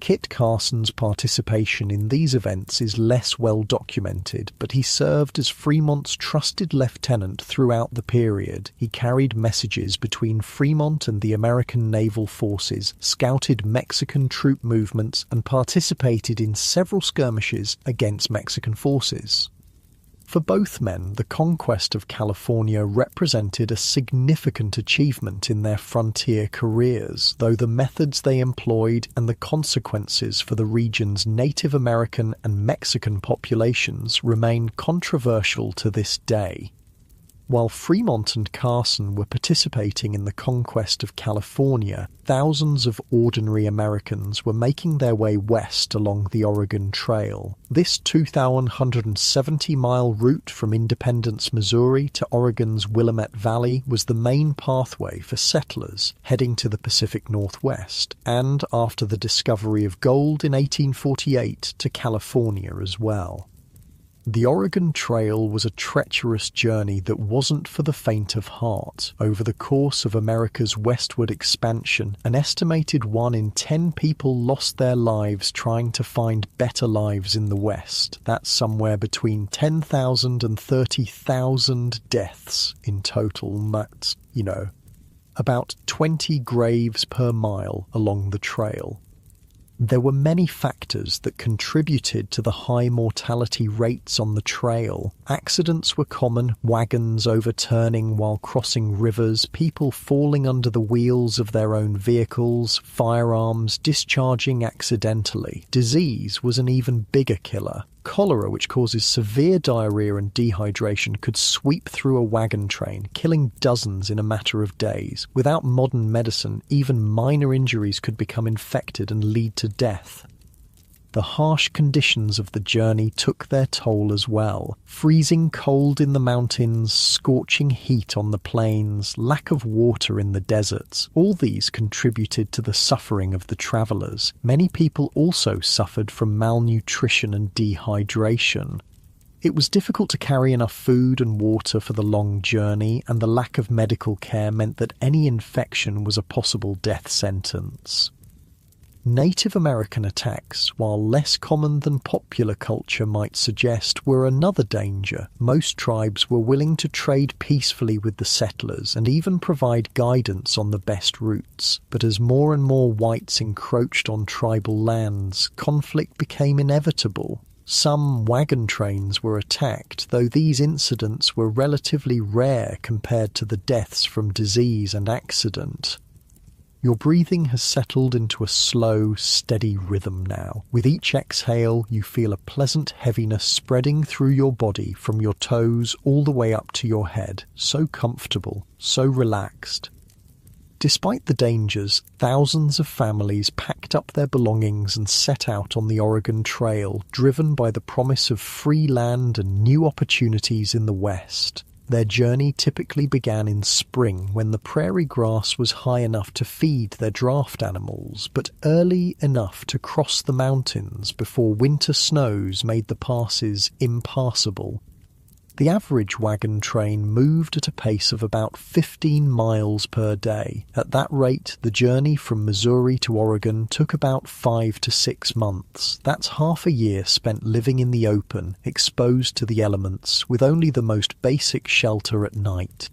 Kit Carson's participation in these events is less well documented, but he served as Fremont's trusted lieutenant throughout the period. He carried messages between Fremont and the American naval forces, scouted Mexican troop movements, and participated in several skirmishes against Mexican forces. For both men, the conquest of California represented a significant achievement in their frontier careers, though the methods they employed and the consequences for the region's Native American and Mexican populations remain controversial to this day. While Fremont and Carson were participating in the conquest of California, thousands of ordinary Americans were making their way west along the Oregon Trail. This 2,170-mile route from Independence, Missouri to Oregon's Willamette Valley was the main pathway for settlers heading to the Pacific Northwest, and after the discovery of gold in 1848 to California as well. The Oregon Trail was a treacherous journey that wasn't for the faint of heart. Over the course of America's westward expansion, an estimated 1 in 10 people lost their lives trying to find better lives in the West. That's somewhere between 10,000 and 30,000 deaths in total. That's, about 20 graves per mile along the trail. There were many factors that contributed to the high mortality rates on the trail. Accidents were common: wagons overturning while crossing rivers, people falling under the wheels of their own vehicles, firearms discharging accidentally. Disease was an even bigger killer. Cholera, which causes severe diarrhea and dehydration, could sweep through a wagon train, killing dozens in a matter of days. Without modern medicine, even minor injuries could become infected and lead to death. The harsh conditions of the journey took their toll as well. Freezing cold in the mountains, scorching heat on the plains, lack of water in the deserts, all these contributed to the suffering of the travellers. Many people also suffered from malnutrition and dehydration. It was difficult to carry enough food and water for the long journey, and the lack of medical care meant that any infection was a possible death sentence. Native American attacks, while less common than popular culture might suggest, were another danger. Most tribes were willing to trade peacefully with the settlers and even provide guidance on the best routes. But as more and more whites encroached on tribal lands, conflict became inevitable. Some wagon trains were attacked, though these incidents were relatively rare compared to the deaths from disease and accident. Your breathing has settled into a slow, steady rhythm now. With each exhale, you feel a pleasant heaviness spreading through your body from your toes all the way up to your head. So comfortable, so relaxed. Despite the dangers, thousands of families packed up their belongings and set out on the Oregon Trail, driven by the promise of free land and new opportunities in the West. Their journey typically began in spring, when the prairie grass was high enough to feed their draft animals, but early enough to cross the mountains before winter snows made the passes impassable. The average wagon train moved at a pace of about 15 miles per day. At that rate, the journey from Missouri to Oregon took about 5 to 6 months. That's half a year spent living in the open, exposed to the elements, with only the most basic shelter at night.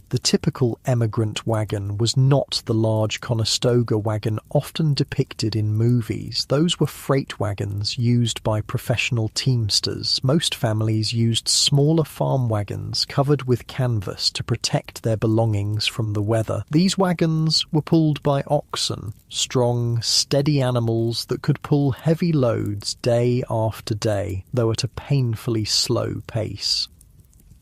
The typical emigrant wagon was not the large Conestoga wagon often depicted in movies. Those were freight wagons used by professional teamsters. Most families used smaller farm wagons covered with canvas to protect their belongings from the weather. These wagons were pulled by oxen, strong, steady animals that could pull heavy loads day after day, though at a painfully slow pace.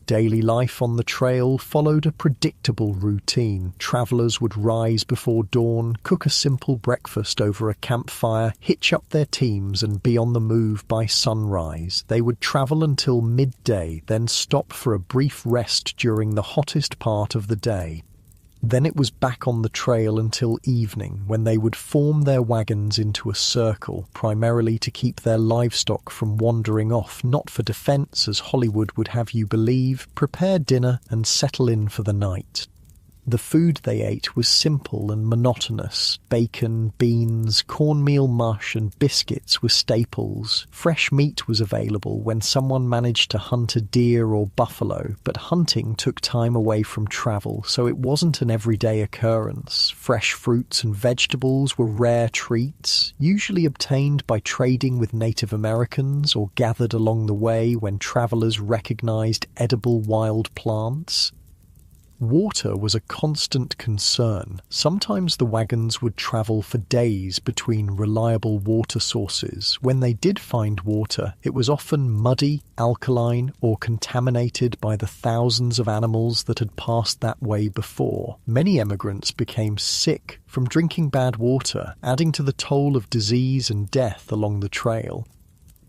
Daily life on the trail followed a predictable routine. Travelers would rise before dawn, cook a simple breakfast over a campfire, hitch up their teams and be on the move by sunrise. They would travel until midday, then stop for a brief rest during the hottest part of the day. Then it was back on the trail until evening, when they would form their wagons into a circle, primarily to keep their livestock from wandering off, not for defense, as Hollywood would have you believe, prepare dinner and settle in for the night. The food they ate was simple and monotonous. Bacon, beans, cornmeal mush and biscuits were staples. Fresh meat was available when someone managed to hunt a deer or buffalo, but hunting took time away from travel, so it wasn't an everyday occurrence. Fresh fruits and vegetables were rare treats, usually obtained by trading with Native Americans or gathered along the way when travelers recognized edible wild plants. Water was a constant concern. Sometimes the wagons would travel for days between reliable water sources. When they did find water, it was often muddy, alkaline, or contaminated by the thousands of animals that had passed that way before. Many emigrants became sick from drinking bad water, adding to the toll of disease and death along the trail.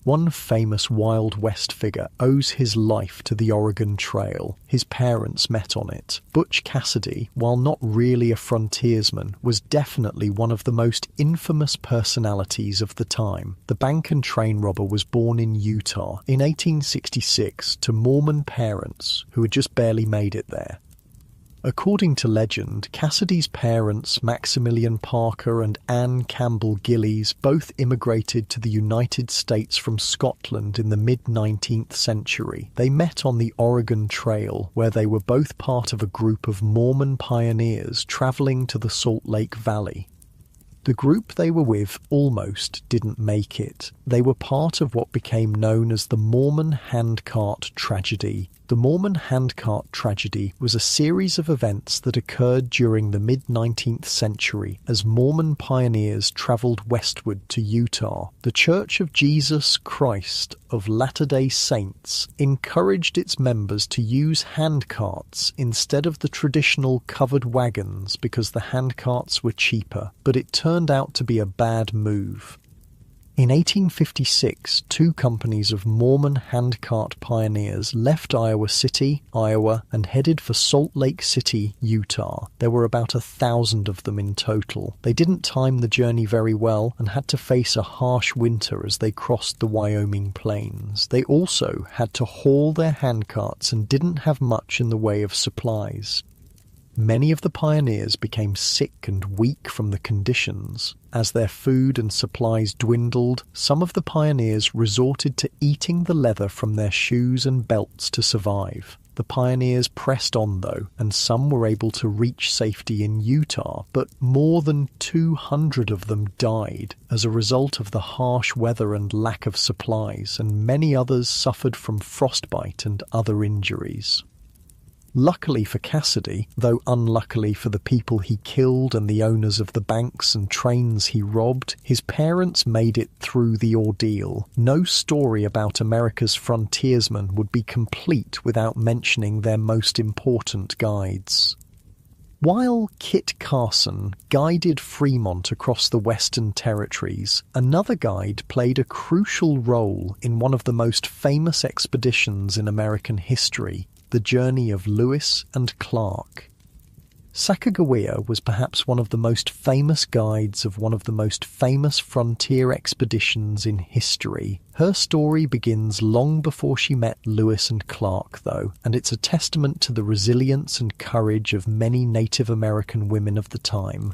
One famous Wild West figure owes his life to the Oregon Trail. His parents met on it. Butch Cassidy, while not really a frontiersman, was definitely one of the most infamous personalities of the time. The bank and train robber was born in Utah in 1866 to Mormon parents who had just barely made it there. According to legend, Cassidy's parents, Maximilian Parker and Anne Campbell Gillies, both immigrated to the United States from Scotland in the mid-19th century. They met on the Oregon Trail, where they were both part of a group of Mormon pioneers traveling to the Salt Lake Valley. The group they were with almost didn't make it. They were part of what became known as the Mormon Handcart Tragedy. The Mormon Handcart Tragedy was a series of events that occurred during the mid-19th century as Mormon pioneers traveled westward to Utah. The Church of Jesus Christ of Latter-day Saints encouraged its members to use handcarts instead of the traditional covered wagons because the handcarts were cheaper, but it turned out to be a bad move. In 1856, two companies of Mormon handcart pioneers left Iowa City, Iowa, and headed for Salt Lake City, Utah. There were about 1,000 of them in total. They didn't time the journey very well and had to face a harsh winter as they crossed the Wyoming plains. They also had to haul their handcarts and didn't have much in the way of supplies. Many of the pioneers became sick and weak from the conditions. As their food and supplies dwindled, some of the pioneers resorted to eating the leather from their shoes and belts to survive. The pioneers pressed on though, and some were able to reach safety in Utah, but more than 200 of them died as a result of the harsh weather and lack of supplies, and many others suffered from frostbite and other injuries. Luckily for Cassidy, though unluckily for the people he killed and the owners of the banks and trains he robbed, his parents made it through the ordeal. No story about America's frontiersmen would be complete without mentioning their most important guides. While Kit Carson guided Fremont across the Western Territories, another guide played a crucial role in one of the most famous expeditions in American history, the journey of Lewis and Clark. Sacagawea was perhaps one of the most famous guides of one of the most famous frontier expeditions in history. Her story begins long before she met Lewis and Clark, though, and it's a testament to the resilience and courage of many Native American women of the time.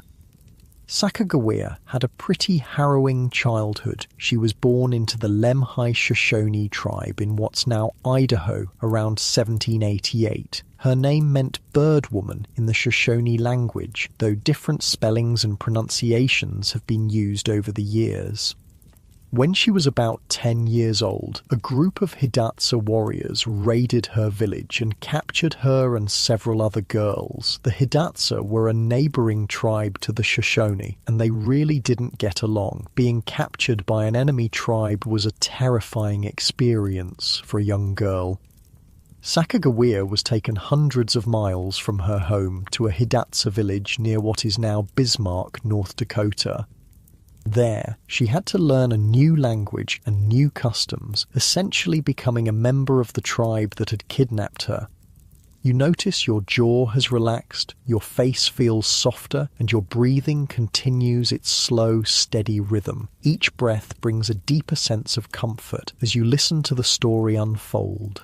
Sacagawea had a pretty harrowing childhood. She was born into the Lemhi Shoshone tribe in what's now Idaho around 1788. Her name meant bird woman in the Shoshone language, though different spellings and pronunciations have been used over the years. When she was about 10 years old, a group of Hidatsa warriors raided her village and captured her and several other girls. The Hidatsa were a neighboring tribe to the Shoshone, and they really didn't get along. Being captured by an enemy tribe was a terrifying experience for a young girl. Sacagawea was taken hundreds of miles from her home to a Hidatsa village near what is now Bismarck, North Dakota. There, she had to learn a new language and new customs, essentially becoming a member of the tribe that had kidnapped her. You notice your jaw has relaxed, your face feels softer, and your breathing continues its slow, steady rhythm. Each breath brings a deeper sense of comfort as you listen to the story unfold.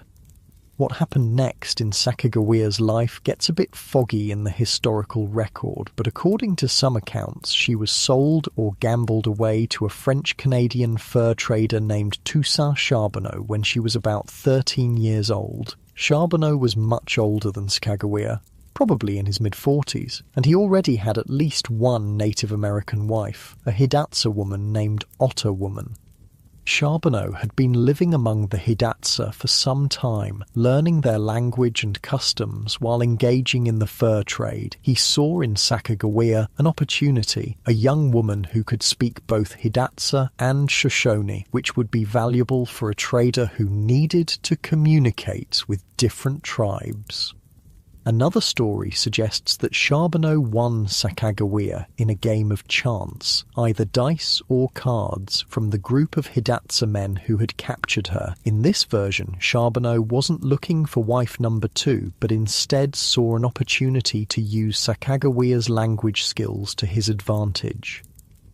What happened next in Sacagawea's life gets a bit foggy in the historical record, but according to some accounts, she was sold or gambled away to a French-Canadian fur trader named Toussaint Charbonneau when she was about 13 years old. Charbonneau was much older than Sacagawea, probably in his mid-40s, and he already had at least one Native American wife, a Hidatsa woman named Otter Woman. Charbonneau had been living among the Hidatsa for some time, learning their language and customs while engaging in the fur trade. He saw in Sacagawea an opportunity, a young woman who could speak both Hidatsa and Shoshone, which would be valuable for a trader who needed to communicate with different tribes. Another story suggests that Charbonneau won Sacagawea in a game of chance, either dice or cards, from the group of Hidatsa men who had captured her. In this version, Charbonneau wasn't looking for wife number 2, but instead saw an opportunity to use Sacagawea's language skills to his advantage.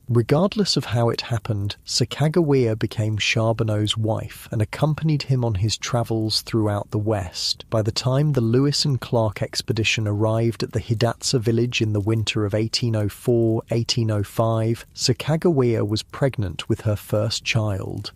Regardless of how it happened, Sacagawea became Charbonneau's wife and accompanied him on his travels throughout the West. By the time the Lewis and Clark expedition arrived at the Hidatsa village in the winter of 1804-1805, Sacagawea was pregnant with her first child.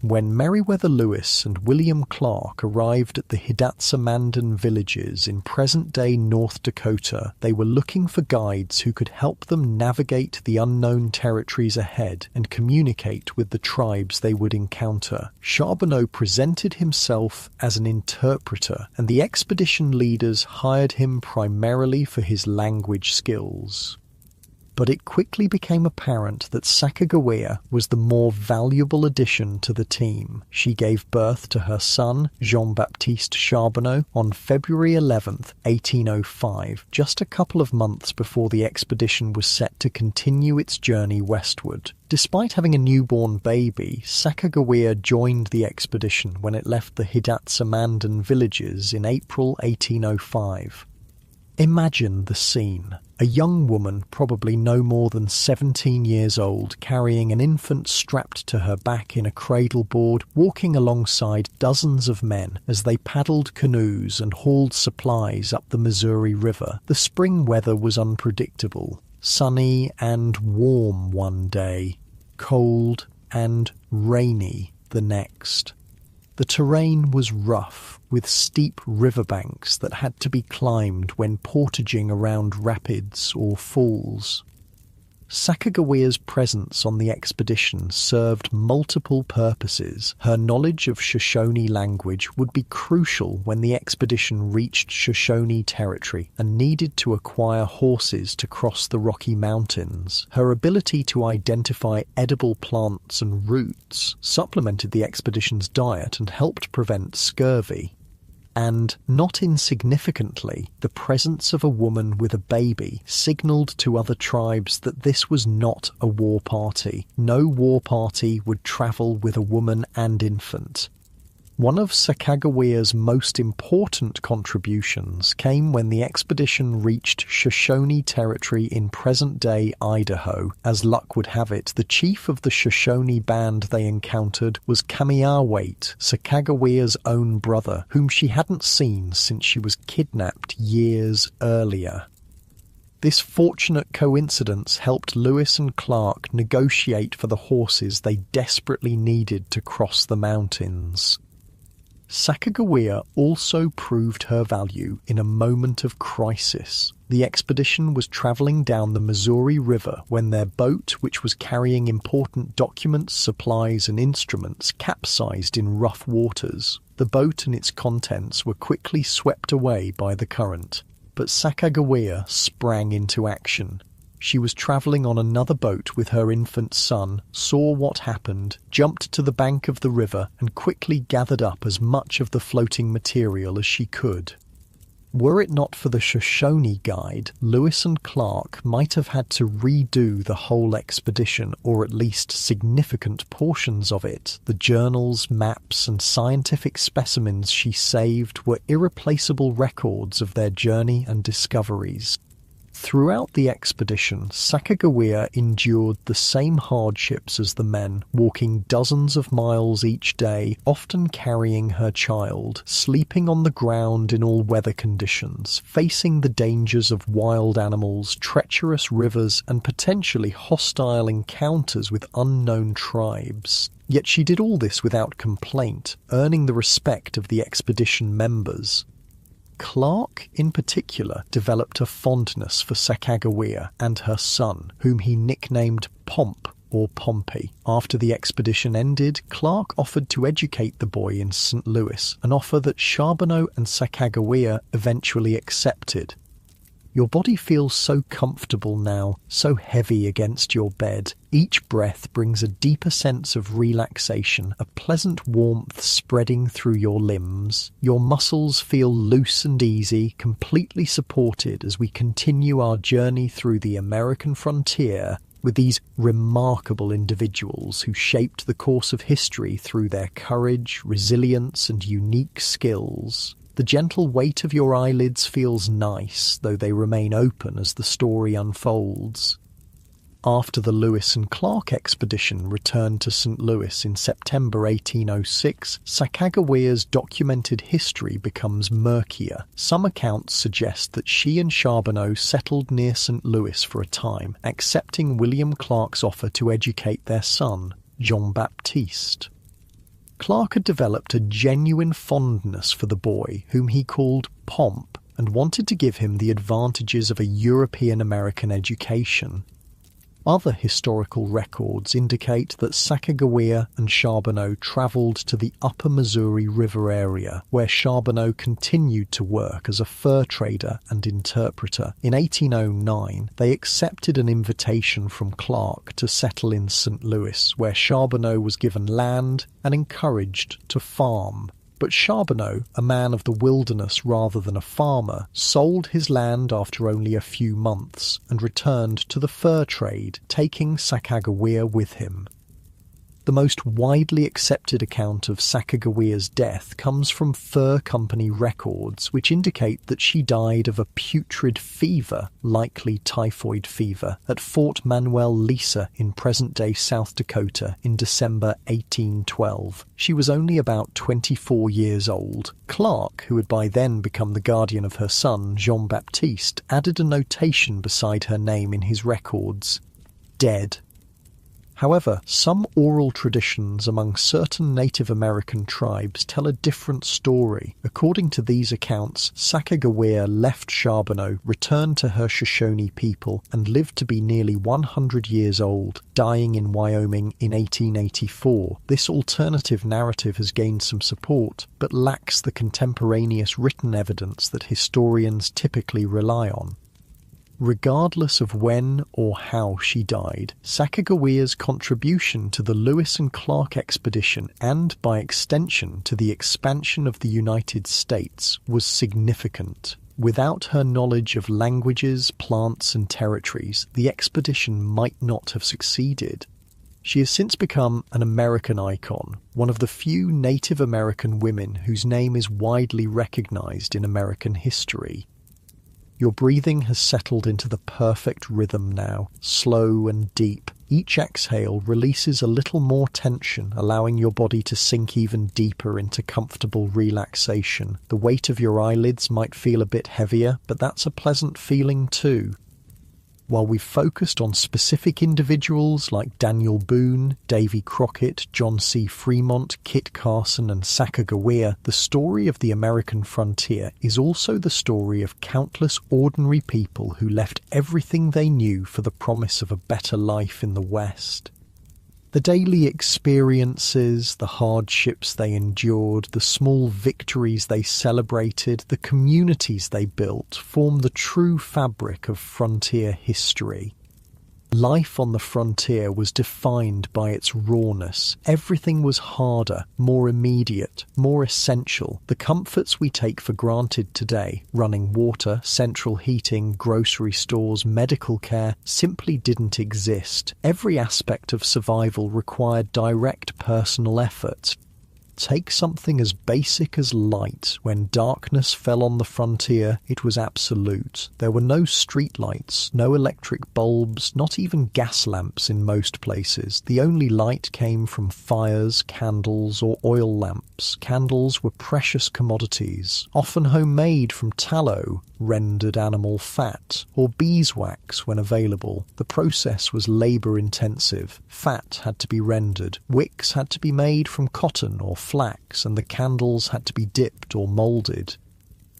When Meriwether Lewis and William Clark arrived at the Hidatsa Mandan villages in present-day North Dakota, they were looking for guides who could help them navigate the unknown territories ahead and communicate with the tribes they would encounter. Charbonneau presented himself as an interpreter, and the expedition leaders hired him primarily for his language skills. But it quickly became apparent that Sacagawea was the more valuable addition to the team. She gave birth to her son, Jean-Baptiste Charbonneau, on February 11th, 1805, just a couple of months before the expedition was set to continue its journey westward. Despite having a newborn baby, Sacagawea joined the expedition when it left the Hidatsa Mandan villages in April 1805. Imagine the scene. A young woman, probably no more than 17 years old, carrying an infant strapped to her back in a cradle board, walking alongside dozens of men as they paddled canoes and hauled supplies up the Missouri River. The spring weather was unpredictable. Sunny and warm one day, cold and rainy the next. The terrain was rough, with steep riverbanks that had to be climbed when portaging around rapids or falls. Sacagawea's presence on the expedition served multiple purposes. Her knowledge of Shoshone language would be crucial when the expedition reached Shoshone territory and needed to acquire horses to cross the Rocky Mountains. Her ability to identify edible plants and roots supplemented the expedition's diet and helped prevent scurvy. And, not insignificantly, the presence of a woman with a baby signalled to other tribes that this was not a war party. No war party would travel with a woman and infant. One of Sacagawea's most important contributions came when the expedition reached Shoshone territory in present-day Idaho. As luck would have it, the chief of the Shoshone band they encountered was Kamiawait, Sacagawea's own brother, whom she hadn't seen since she was kidnapped years earlier. This fortunate coincidence helped Lewis and Clark negotiate for the horses they desperately needed to cross the mountains. Sacagawea also proved her value in a moment of crisis. The expedition was travelling down the Missouri River when their boat, which was carrying important documents, supplies and instruments, capsized in rough waters. The boat and its contents were quickly swept away by the current, but Sacagawea sprang into action. She was travelling on another boat with her infant son, saw what happened, jumped to the bank of the river, and quickly gathered up as much of the floating material as she could. Were it not for the Shoshone guide, Lewis and Clark might have had to redo the whole expedition, or at least significant portions of it. The journals, maps, and scientific specimens she saved were irreplaceable records of their journey and discoveries. Throughout the expedition, Sacagawea endured the same hardships as the men, walking dozens of miles each day, often carrying her child, sleeping on the ground in all weather conditions, facing the dangers of wild animals, treacherous rivers, and potentially hostile encounters with unknown tribes. Yet she did all this without complaint, earning the respect of the expedition members. Clark, in particular, developed a fondness for Sacagawea and her son, whom he nicknamed Pomp or Pompey. After the expedition ended, Clark offered to educate the boy in St. Louis, an offer that Charbonneau and Sacagawea eventually accepted. Your body feels so comfortable now, so heavy against your bed. Each breath brings a deeper sense of relaxation, a pleasant warmth spreading through your limbs. Your muscles feel loose and easy, completely supported as we continue our journey through the American frontier with these remarkable individuals who shaped the course of history through their courage, resilience, and unique skills. The gentle weight of your eyelids feels nice, though they remain open as the story unfolds. After the Lewis and Clark expedition returned to St. Louis in September 1806, Sacagawea's documented history becomes murkier. Some accounts suggest that she and Charbonneau settled near St. Louis for a time, accepting William Clark's offer to educate their son, Jean-Baptiste. Clark had developed a genuine fondness for the boy, whom he called Pomp, and wanted to give him the advantages of a European-American education. Other historical records indicate that Sacagawea and Charbonneau travelled to the upper Missouri River area, where Charbonneau continued to work as a fur trader and interpreter. In 1809, they accepted an invitation from Clark to settle in St. Louis, where Charbonneau was given land and encouraged to farm. But Charbonneau, a man of the wilderness rather than a farmer, sold his land after only a few months and returned to the fur trade, taking Sacagawea with him. The most widely accepted account of Sacagawea's death comes from fur company records, which indicate that she died of a putrid fever, likely typhoid fever, at Fort Manuel Lisa in present-day South Dakota in December 1812. She was only about 24 years old. Clark, who had by then become the guardian of her son, Jean-Baptiste, added a notation beside her name in his records: dead. However, some oral traditions among certain Native American tribes tell a different story. According to these accounts, Sacagawea left Charbonneau, returned to her Shoshone people, and lived to be nearly 100 years old, dying in Wyoming in 1884. This alternative narrative has gained some support, but lacks the contemporaneous written evidence that historians typically rely on. Regardless of when or how she died, Sacagawea's contribution to the Lewis and Clark expedition and, by extension, to the expansion of the United States was significant. Without her knowledge of languages, plants, and territories, the expedition might not have succeeded. She has since become an American icon, one of the few Native American women whose name is widely recognized in American history. Your breathing has settled into the perfect rhythm now, slow and deep. Each exhale releases a little more tension, allowing your body to sink even deeper into comfortable relaxation. The weight of your eyelids might feel a bit heavier, but that's a pleasant feeling too. While we've focused on specific individuals like Daniel Boone, Davy Crockett, John C. Fremont, Kit Carson and Sacagawea, the story of the American frontier is also the story of countless ordinary people who left everything they knew for the promise of a better life in the West. The daily experiences, the hardships they endured, the small victories they celebrated, the communities they built form the true fabric of frontier history. Life on the frontier was defined by its rawness. Everything was harder, more immediate, more essential. The comforts we take for granted today, running water, central heating, grocery stores, medical care, simply didn't exist. Every aspect of survival required direct personal effort. Take something as basic as light. When darkness fell on the frontier, it was absolute. There were no streetlights, no electric bulbs, not even gas lamps in most places. The only light came from fires, candles, or oil lamps. Candles were precious commodities, often homemade from tallow, rendered animal fat, or beeswax when available. The process was labour-intensive. Fat had to be rendered, wicks had to be made from cotton or flax, and the candles had to be dipped or moulded.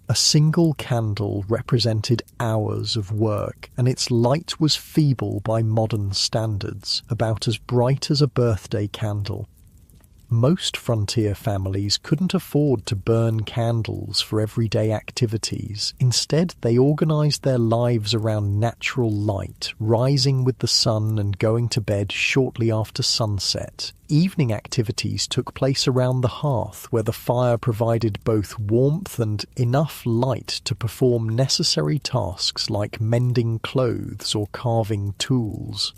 A single candle represented hours of work, and its light was feeble by modern standards, about as bright as a birthday candle. Most frontier families couldn't afford to burn candles for everyday activities. Instead, they organised their lives around natural light, rising with the sun and going to bed shortly after sunset. Evening activities took place around the hearth, where the fire provided both warmth and enough light to perform necessary tasks like mending clothes or carving tools.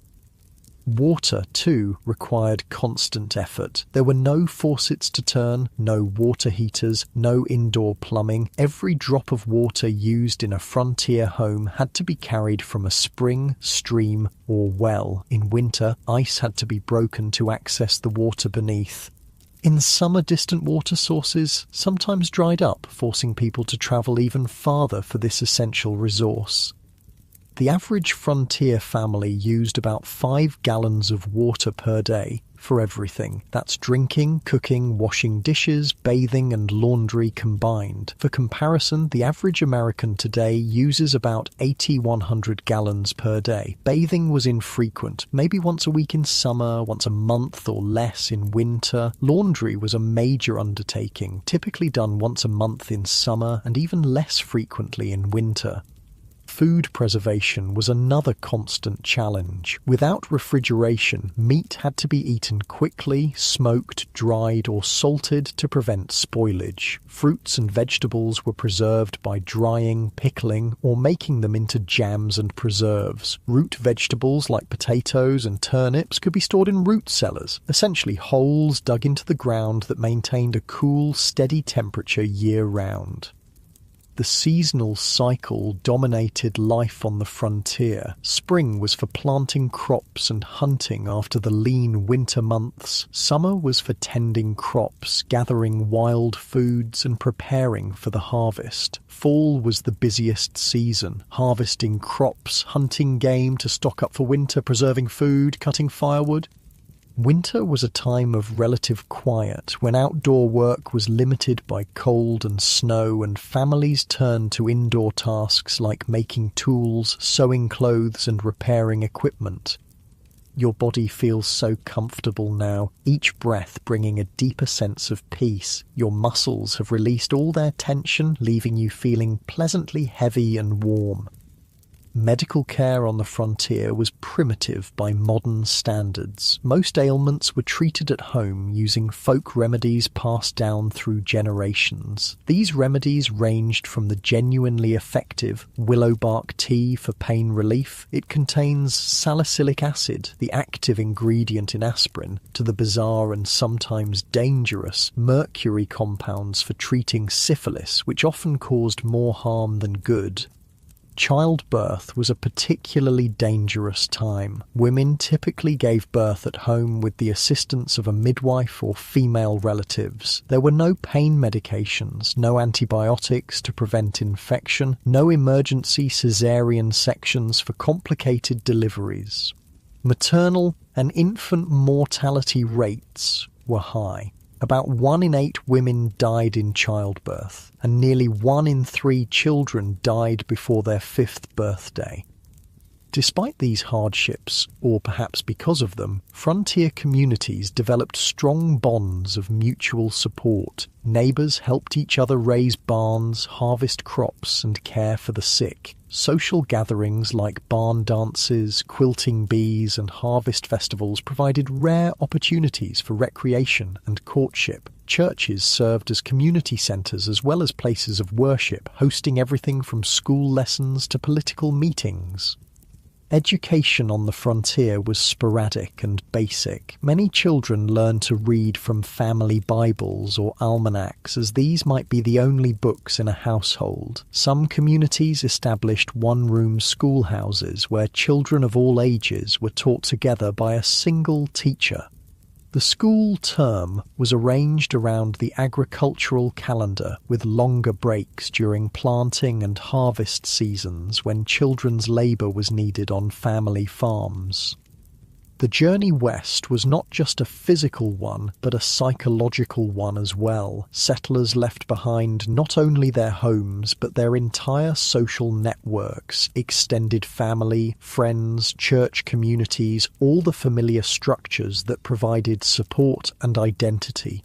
Water, too, required constant effort. There were no faucets to turn, no water heaters, no indoor plumbing. Every drop of water used in a frontier home had to be carried from a spring, stream, or well. In winter, ice had to be broken to access the water beneath. In summer, distant water sources sometimes dried up, forcing people to travel even farther for this essential resource. The average frontier family used about 5 gallons of water per day for everything. That's drinking, cooking, washing dishes, bathing and laundry combined. For comparison, the average American today uses about 8,100 gallons per day. Bathing was infrequent, maybe once a week in summer, once a month or less in winter. Laundry was a major undertaking, typically done once a month in summer and even less frequently in winter. Food preservation was another constant challenge. Without refrigeration, meat had to be eaten quickly, smoked, dried, or salted to prevent spoilage. Fruits and vegetables were preserved by drying, pickling, or making them into jams and preserves. Root vegetables like potatoes and turnips could be stored in root cellars, essentially holes dug into the ground that maintained a cool, steady temperature year-round. The seasonal cycle dominated life on the frontier. Spring was for planting crops and hunting after the lean winter months. Summer was for tending crops, gathering wild foods and preparing for the harvest. Fall was the busiest season, harvesting crops, hunting game to stock up for winter, preserving food, cutting firewood. Winter was a time of relative quiet, when outdoor work was limited by cold and snow, and families turned to indoor tasks like making tools, sewing clothes, and repairing equipment. Your body feels so comfortable now, each breath bringing a deeper sense of peace. Your muscles have released all their tension, leaving you feeling pleasantly heavy and warm. Medical care on the frontier was primitive by modern standards. Most ailments were treated at home using folk remedies passed down through generations. These remedies ranged from the genuinely effective willow bark tea for pain relief. It contains salicylic acid, the active ingredient in aspirin, to the bizarre and sometimes dangerous mercury compounds for treating syphilis, which often caused more harm than good. Childbirth was a particularly dangerous time. Women typically gave birth at home with the assistance of a midwife or female relatives. There were no pain medications, no antibiotics to prevent infection, no emergency caesarean sections for complicated deliveries. Maternal and infant mortality rates were high. About 1 in 8 women died in childbirth, and nearly 1 in 3 children died before their 5th birthday. Despite these hardships, or perhaps because of them, frontier communities developed strong bonds of mutual support. Neighbours helped each other raise barns, harvest crops, and care for the sick. Social gatherings like barn dances, quilting bees, and harvest festivals provided rare opportunities for recreation and courtship. Churches served as community centres as well as places of worship, hosting everything from school lessons to political meetings. Education on the frontier was sporadic and basic. Many children learned to read from family Bibles or almanacs, as these might be the only books in a household. Some communities established one-room schoolhouses where children of all ages were taught together by a single teacher. The school term was arranged around the agricultural calendar, with longer breaks during planting and harvest seasons when children's labour was needed on family farms. The journey west was not just a physical one, but a psychological one as well. Settlers left behind not only their homes, but their entire social networks, extended family, friends, church communities, all the familiar structures that provided support and identity.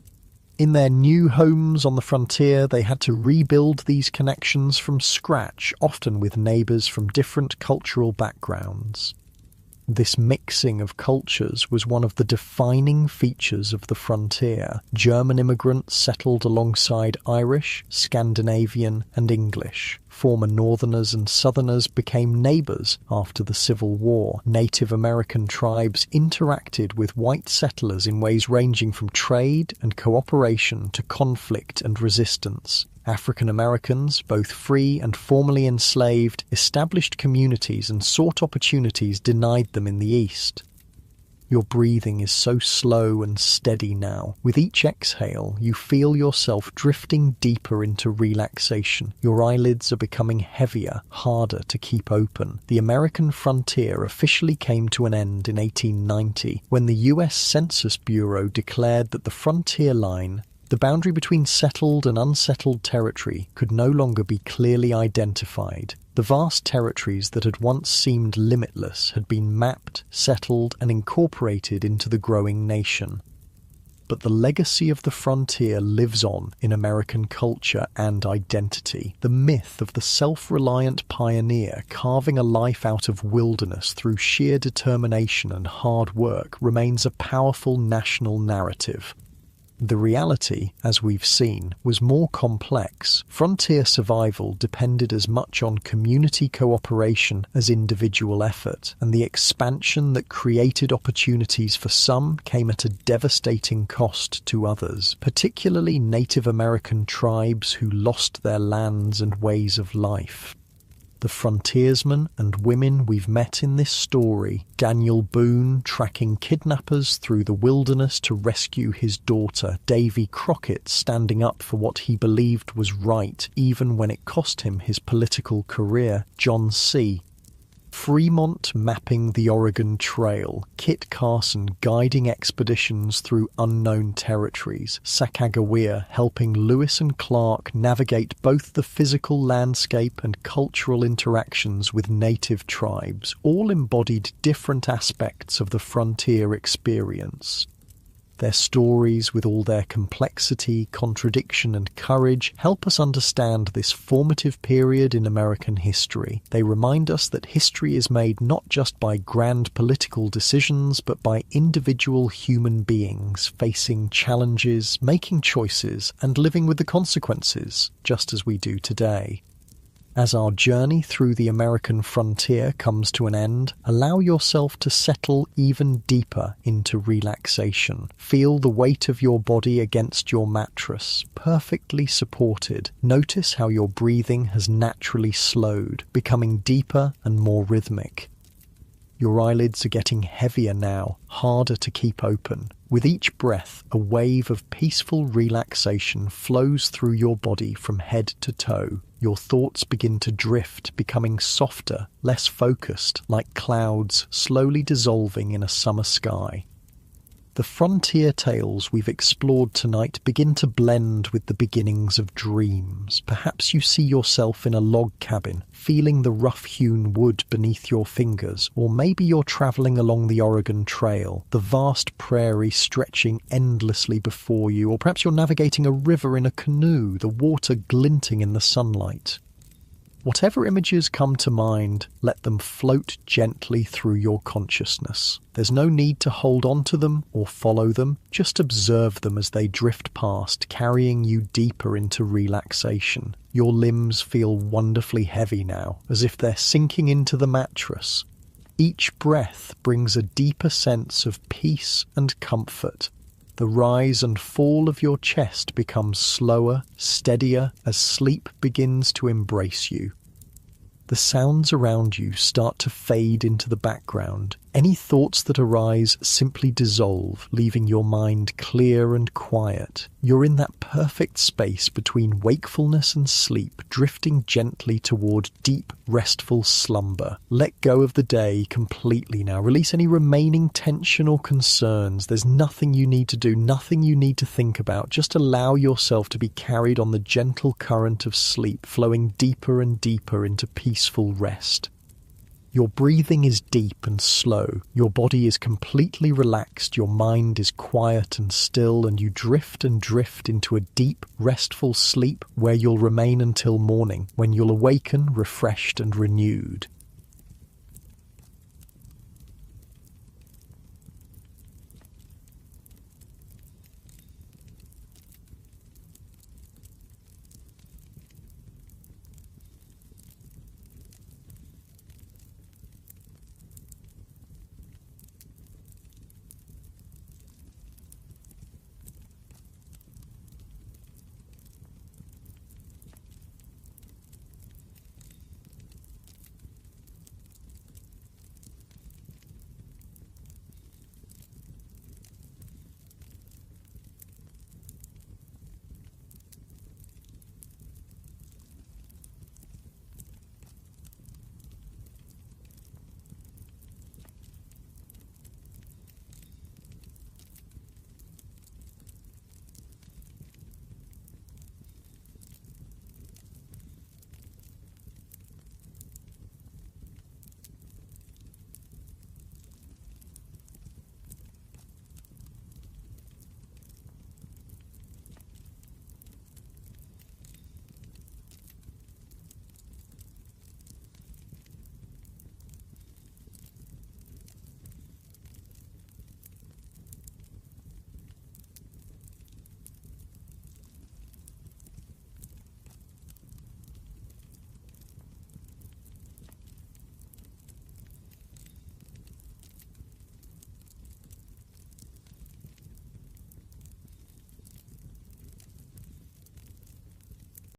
In their new homes on the frontier, they had to rebuild these connections from scratch, often with neighbours from different cultural backgrounds. This mixing of cultures was one of the defining features of the frontier. German immigrants settled alongside Irish, Scandinavian, and English. Former Northerners and Southerners became neighbours after the Civil War. Native American tribes interacted with white settlers in ways ranging from trade and cooperation to conflict and resistance. African Americans, both free and formerly enslaved, established communities and sought opportunities denied them in the East. Your breathing is so slow and steady now. With each exhale, you feel yourself drifting deeper into relaxation. Your eyelids are becoming heavier, harder to keep open. The American frontier officially came to an end in 1890, when the U.S. Census Bureau declared that the frontier line, the boundary between settled and unsettled territory, could no longer be clearly identified. The vast territories that had once seemed limitless had been mapped, settled, and incorporated into the growing nation. But the legacy of the frontier lives on in American culture and identity. The myth of the self-reliant pioneer carving a life out of wilderness through sheer determination and hard work remains a powerful national narrative. The reality, as we've seen, was more complex. Frontier survival depended as much on community cooperation as individual effort, and the expansion that created opportunities for some came at a devastating cost to others, particularly Native American tribes who lost their lands and ways of life. The frontiersmen and women we've met in this story, Daniel Boone tracking kidnappers through the wilderness to rescue his daughter, Davy Crockett standing up for what he believed was right, even when it cost him his political career, John C. Fremont mapping the Oregon Trail, Kit Carson guiding expeditions through unknown territories, Sacagawea helping Lewis and Clark navigate both the physical landscape and cultural interactions with native tribes, all embodied different aspects of the frontier experience. Their stories, with all their complexity, contradiction, and courage, help us understand this formative period in American history. They remind us that history is made not just by grand political decisions, but by individual human beings facing challenges, making choices, and living with the consequences, just as we do today. As our journey through the American frontier comes to an end, allow yourself to settle even deeper into relaxation. Feel the weight of your body against your mattress, perfectly supported. Notice how your breathing has naturally slowed, becoming deeper and more rhythmic. Your eyelids are getting heavier now, harder to keep open. With each breath, a wave of peaceful relaxation flows through your body from head to toe. Your thoughts begin to drift, becoming softer, less focused, like clouds slowly dissolving in a summer sky. The frontier tales we've explored tonight begin to blend with the beginnings of dreams. Perhaps you see yourself in a log cabin, feeling the rough-hewn wood beneath your fingers, or maybe you're travelling along the Oregon Trail, the vast prairie stretching endlessly before you, or perhaps you're navigating a river in a canoe, the water glinting in the sunlight. Whatever images come to mind, let them float gently through your consciousness. There's no need to hold on to them or follow them, just observe them as they drift past, carrying you deeper into relaxation. Your limbs feel wonderfully heavy now, as if they're sinking into the mattress. Each breath brings a deeper sense of peace and comfort. The rise and fall of your chest becomes slower, steadier, as sleep begins to embrace you. The sounds around you start to fade into the background. Any thoughts that arise simply dissolve, leaving your mind clear and quiet. You're in that perfect space between wakefulness and sleep, drifting gently toward deep, restful slumber. Let go of the day completely now. Release any remaining tension or concerns. There's nothing you need to do, nothing you need to think about. Just allow yourself to be carried on the gentle current of sleep, flowing deeper and deeper into peaceful rest. Your breathing is deep and slow, your body is completely relaxed, your mind is quiet and still, and you drift and drift into a deep, restful sleep where you'll remain until morning, when you'll awaken refreshed and renewed.